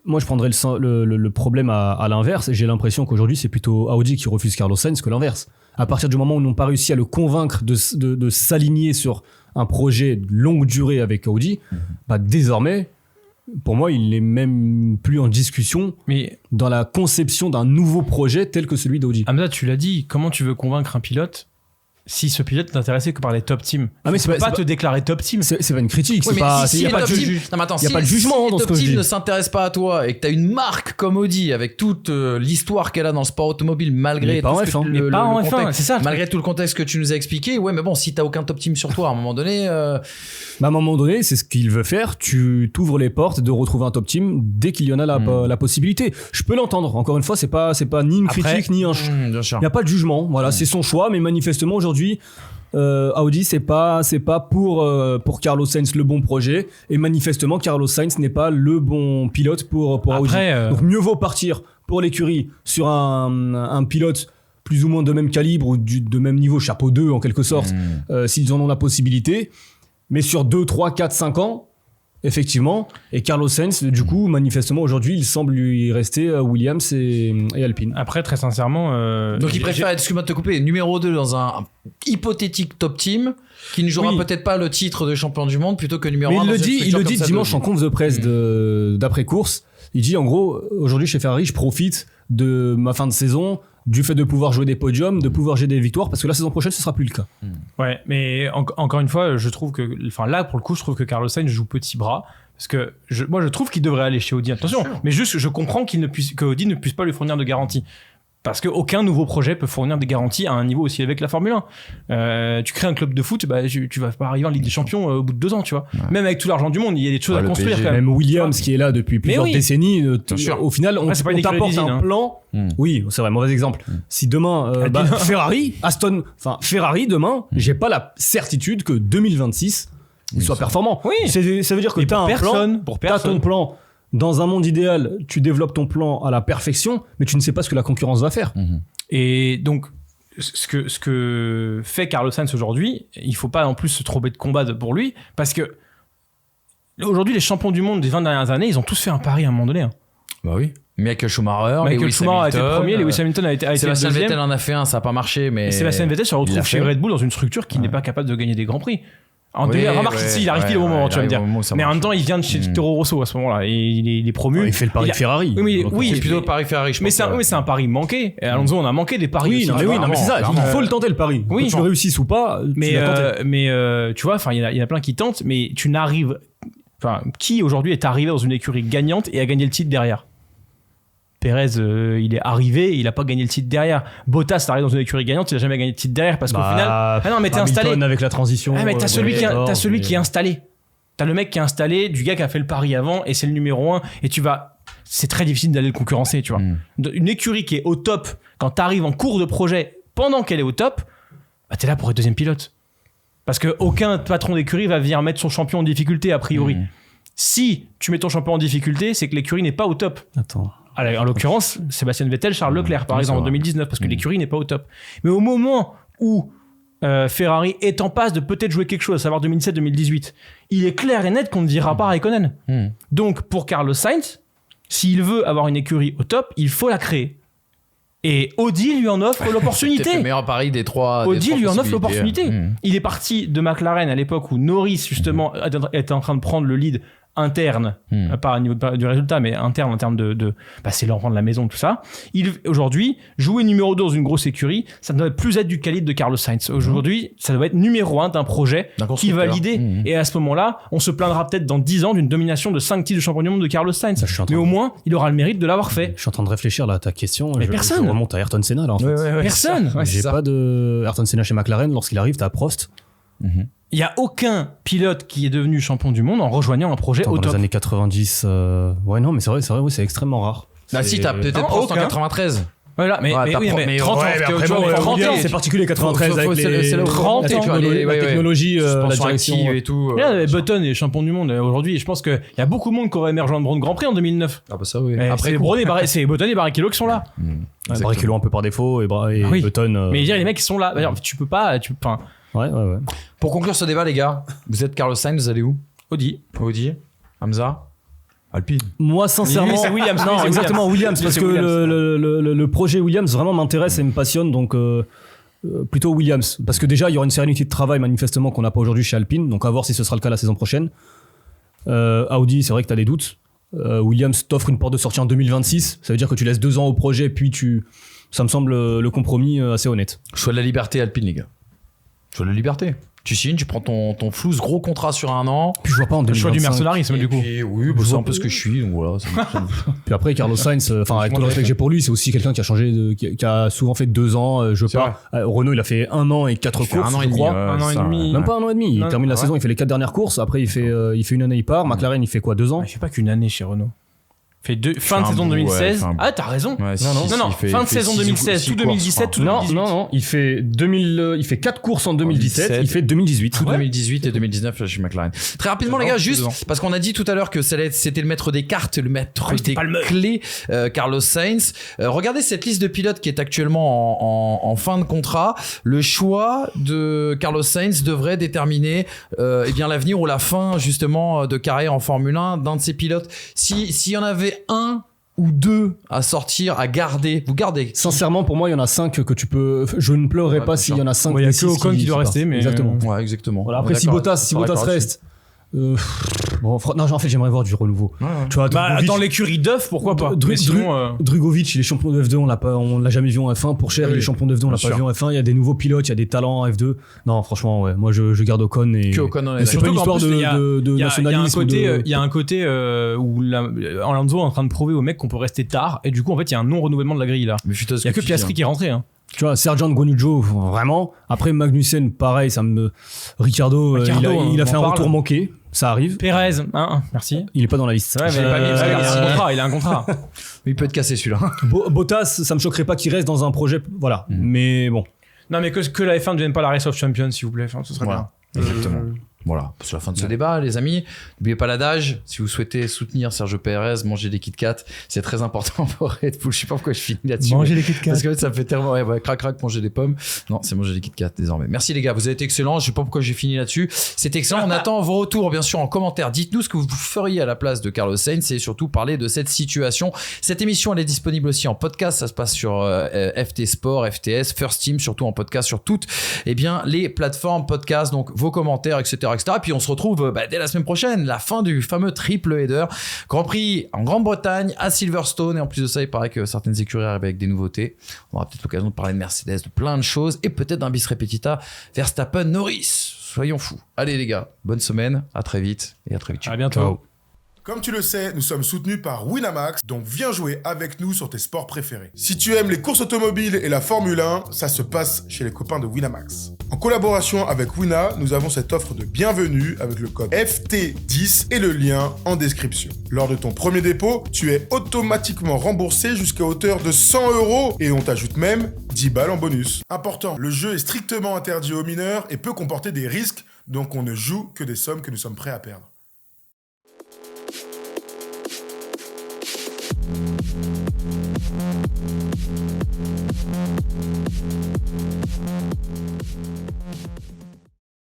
C: moi je prendrais le problème à l'inverse, et j'ai l'impression qu'aujourd'hui c'est plutôt Audi qui refuse Carlos Sainz que l'inverse. À partir du moment où ils n'ont pas réussi à le convaincre de s'aligner sur un projet de longue durée avec Audi, bah désormais, pour moi, il n'est même plus en discussion dans la conception d'un nouveau projet tel que celui d'Audi.
B: Hamza, tu l'as dit, comment tu veux convaincre un pilote si ce pilote n'est intéressé que par les top teams?
C: Mais
B: tu peux pas te déclarer top team.
C: C'est pas une critique,
A: il n'y a pas de jugement dans ce que je dis. Si le top team ne s'intéresse pas à toi et que tu as une marque comme Audi avec toute l'histoire qu'elle a dans le sport automobile malgré tout le contexte que tu nous as expliqué, mais bon, si tu n'as aucun top team sur toi à un moment donné...
C: à un moment donné, c'est ce qu'il veut faire. Tu t'ouvres les portes de retrouver un top team dès qu'il y en a la possibilité. Je peux l'entendre. Encore une fois, c'est pas ni une critique ni un... Il n'y a pas de jugement. Voilà, c'est son choix, mais manifestement aujourd'hui, Audi c'est pas pour Carlos Sainz le bon projet, et manifestement Carlos Sainz n'est pas le bon pilote pour Audi. Donc mieux vaut partir pour l'écurie sur un pilote plus ou moins de même calibre ou de même niveau, chapeau 2 en quelque sorte, s'ils en ont la possibilité, mais sur 2, 3, 4, 5 ans effectivement. Et Carlos Sainz, du coup, manifestement aujourd'hui, il semble lui rester Williams et Alpine.
B: Après, très sincèrement,
A: donc il préfère, excuse-moi de te couper, numéro 2 dans un hypothétique top team qui ne jouera peut-être pas le titre de champion du monde plutôt que numéro 1.
C: Mais il le dit dimanche en conf de presse d'après course. Il dit en gros, aujourd'hui chez Ferrari, je profite de ma fin de saison, du fait de pouvoir jouer des podiums, de pouvoir jouer des victoires, parce que la saison prochaine ce sera plus le cas.
B: Ouais, mais encore une fois, je trouve que, là pour le coup, je trouve que Carlos Sainz joue petit bras, parce que moi je trouve qu'il devrait aller chez Audi. Attention, mais juste je comprends que Audi ne puisse pas lui fournir de garantie. Parce qu'aucun nouveau projet peut fournir des garanties à un niveau aussi élevé que la Formule 1. Tu crées un club de foot, tu vas pas arriver en Ligue des Champions au bout de 2 ans, tu vois. Ouais. Même avec tout l'argent du monde, il y a des choses à construire quand même.
C: Même Williams qui est là depuis plusieurs décennies, au final, on t'apporte un plan. Oui, c'est vrai, mauvais exemple. Si demain, Ferrari demain, j'ai pas la certitude que 2026 il soit performant.
B: Oui.
C: Ça veut dire que t'as un plan, t'as ton plan. Dans un monde idéal, tu développes ton plan à la perfection, mais tu ne sais pas ce que la concurrence va faire.
B: Et donc, ce que fait Carlos Sainz aujourd'hui, il ne faut pas en plus se tromper de combat pour lui, parce que aujourd'hui, les champions du monde des 20 dernières années, ils ont tous fait un pari à un moment donné.
A: Bah oui. Michael Schumacher
B: a été le premier, Lewis Hamilton a été le deuxième.
A: Sébastien Vettel en a fait un, ça n'a pas marché. Mais
B: Sébastien Vettel se retrouve chez Red Bull dans une structure qui n'est pas capable de gagner des grands prix. Remarque ici, il arrive pile au moment, tu vas me dire. Mais en même temps, il vient de chez Toro Rosso à ce moment-là. Et il est promu.
C: Il fait le pari Ferrari.
B: Oui,
A: c'est plutôt le pari Ferrari, je pense.
B: Mais c'est un pari manqué. Et Alonso, on a manqué des paris.
C: Oui, mais c'est ça. Il faut le tenter le pari. Que tu le réussisses ou pas.
B: Mais tu vois, il y en a plein qui tentent, mais tu n'arrives. Enfin, qui aujourd'hui est arrivé dans une écurie gagnante et a gagné le titre derrière? Perez, il est arrivé, il a pas gagné le titre derrière. Bottas est arrivé dans une écurie gagnante, il a jamais gagné le titre derrière parce qu'au final, mais t'es installé.
C: Avec la transition.
B: Mais t'as celui qui est installé. T'as le mec qui est installé, du gars qui a fait le pari avant et c'est le numéro 1 et c'est très difficile d'aller le concurrencer, tu vois. Une écurie qui est au top, quand t'arrives en cours de projet pendant qu'elle est au top, t'es là pour être deuxième pilote. Parce que aucun patron d'écurie va venir mettre son champion en difficulté a priori. Si tu mets ton champion en difficulté, c'est que l'écurie n'est pas au top.
C: Attends.
B: En l'occurrence, Sébastien Vettel, Charles Leclerc, par exemple, en 2019, parce que l'écurie n'est pas au top. Mais au moment où Ferrari est en passe de peut-être jouer quelque chose, à savoir 2017-2018, il est clair et net qu'on ne dira pas Raikkonen. Donc, pour Carlos Sainz, s'il veut avoir une écurie au top, il faut la créer. Et Audi lui en offre l'opportunité.
A: C'est le meilleur pari des trois.
B: Audi lui en offre l'opportunité. Il est parti de McLaren à l'époque où Norris, justement, était en train de prendre le lead interne, pas au niveau du résultat, mais interne en termes de c'est l'enfant de la maison, tout ça. Aujourd'hui, jouer numéro 2 dans une grosse écurie, ça ne doit plus être du calibre de Carlos Sainz. Aujourd'hui, ça doit être numéro 1 d'un projet qui va l'idée. Et à ce moment-là, on se plaindra peut-être dans 10 ans d'une domination de 5 titres de champion du monde de Carlos Sainz. Mais au moins, il aura le mérite de l'avoir fait.
C: Je suis en train de réfléchir là à ta question.
B: Mais personne.
C: Je remonte à Ayrton Senna là. En fait.
B: Personne.
C: J'ai pas de Ayrton Senna chez McLaren. Lorsqu'il arrive, t'as Prost.
B: Il n'y a aucun pilote qui est devenu champion du monde en rejoignant un projet au top.
C: Dans les années 90, ouais, non, mais c'est vrai, oui, c'est extrêmement rare.
A: Si, t'as peut-être Prost en 93.
B: Voilà, mais 30 ans,
C: c'est particulier 93 avec les
B: 30 ans,
C: la technologie, la direction
A: et tout.
B: Button est champion du monde aujourd'hui, et je pense qu'il y a beaucoup de monde qui aurait émergé en Grand Prix en 2009.
A: Ah bah ça oui.
B: Après c'est Button et Barrichello qui sont là.
C: Barrichello un peu par défaut et Button.
B: Mais les mecs qui sont là, tu peux pas.
C: Ouais.
A: Pour conclure ce débat, les gars, vous êtes Carlos Sainz, vous allez où?
B: Audi.
A: Hamza? Alpine.
C: Moi, sincèrement,
B: c'est Williams.
C: Non, exactement Williams, parce que le projet Williams vraiment m'intéresse et me passionne. Donc, Plutôt Williams, parce que déjà il y aura une sérénité de travail manifestement qu'on n'a pas aujourd'hui chez Alpine, donc à voir si ce sera le cas la saison prochaine. Audi, c'est vrai que tu as des doutes. Williams t'offre une porte de sortie en 2026, ça veut dire que tu laisses 2 ans au projet, puis ça me semble le compromis assez honnête.
A: Choix de la liberté Alpine, les gars. Choix de la liberté. Tu signes, tu prends ton flou, ce gros contrat sur 1 an.
C: Puis je vois pas en 2025.
B: Le choix du mercenarisme, du coup.
A: Puis, oui, c'est un peu ce que je suis, donc voilà.
C: Puis après, Carlos Sainz, avec tout le respect que j'ai pour lui, c'est aussi quelqu'un qui a changé, qui a souvent fait 2 ans. Je veux pas. Renault, il a fait 1 an et 4 courses.
A: 1 an et demi.
B: 1 an et demi.
C: Même pas 1 an et demi. Il termine la saison, il fait les 4 dernières courses. Après, il fait 1 année, il part. McLaren, il fait quoi, 2 ans?
B: Il fait pas qu'une année chez Renault. Fin de saison 2016. Ah, t'as raison. Non, fin de saison 2016, tout 2017, tout 2018.
C: Non, il fait 4 courses en 2017, il fait 2018.
A: Tout 2018 et 2019 chez McLaren. Très rapidement, les gars, juste parce qu'on a dit tout à l'heure que c'était le maître des cartes, le maître des clés, Carlos Sainz. Regardez cette liste de pilotes qui est actuellement en fin de contrat. Le choix de Carlos Sainz devrait déterminer l'avenir ou la fin justement de carrière en Formule 1 d'un de ces pilotes. S'il y en avait 1 ou 2 à sortir, à garder, vous gardez.
C: Sincèrement, pour moi, il y en a 5 que tu peux. Je ne pleurerai pas s'il y en a 5.
B: Il y a que Ocon qui doit rester, mais.
C: Exactement.
A: Ouais, exactement.
C: Voilà, après, si Bottas reste. Non, en fait, j'aimerais voir du renouveau. Tu vois,
B: dans l'écurie Duff, pourquoi pas?
C: Drugovic, il est champion de F2, on l'a jamais vu en F1. Pourchaire, il est champion de F2, on l'a pas vu en F1. Il y a des nouveaux pilotes, il y a des talents en F2. Non, franchement, ouais, moi je garde Ocon et.
A: Que Ocon,
C: c'est pas une histoire de nationalisme.
B: Il y a un côté où Alonso est en train de prouver aux mecs qu'on peut rester tard, et du coup, en fait, il y a un non-renouvellement de la grille là. Il y a que Piastri qui est rentré.
C: Tu vois, Sergio Guanyu, vraiment. Après Magnussen, pareil, Ricardo, il a fait un retour manqué. Ça arrive.
B: Perez, merci.
C: Il est pas dans la liste.
B: Ouais, il a un contrat.
A: Il peut être cassé celui-là.
C: Bottas, ça me choquerait pas qu'il reste dans un projet. Voilà. Mais bon.
B: Non, mais que la F1 ne devienne pas la Race of Champions, s'il vous plaît. Ce serait bien.
A: Exactement. Voilà, c'est la fin de ce débat, les amis. N'oubliez pas l'adage, si vous souhaitez soutenir Sergio Pérez, mangez des Kit Kat. C'est très important pour Red Bull. Je sais pas pourquoi je finis là-dessus.
B: Manger des Kit Kat.
A: Parce que ça me fait tellement. Crac, manger des pommes. Non, c'est manger des Kit Kat désormais. Merci les gars, vous avez été excellents. Je sais pas pourquoi j'ai fini là-dessus. C'est excellent. On attend vos retours, bien sûr, en commentaire. Dites-nous ce que vous feriez à la place de Carlos Sainz et surtout parler de cette situation. Cette émission, elle est disponible aussi en podcast. Ça se passe sur FT Sport, FTS, First Team, surtout en podcast sur toutes les plateformes podcast. Donc vos commentaires, etc. Et puis on se retrouve dès la semaine prochaine, la fin du fameux triple header. Grand Prix en Grande-Bretagne, à Silverstone. Et en plus de ça, il paraît que certaines écuries arrivent avec des nouveautés. On aura peut-être l'occasion de parler de Mercedes, de plein de choses. Et peut-être d'un bis repetita Verstappen, Norris. Soyons fous. Allez les gars, bonne semaine. À très vite. Et à très vite.
B: À bientôt.
A: Ciao.
E: Comme tu le sais, nous sommes soutenus par Winamax, donc viens jouer avec nous sur tes sports préférés. Si tu aimes les courses automobiles et la Formule 1, ça se passe chez les copains de Winamax. En collaboration avec Wina, nous avons cette offre de bienvenue avec le code FT10 et le lien en description. Lors de ton premier dépôt, tu es automatiquement remboursé jusqu'à hauteur de 100 € et on t'ajoute même 10 balles en bonus. Important, le jeu est strictement interdit aux mineurs et peut comporter des risques, donc on ne joue que des sommes que nous sommes prêts à perdre.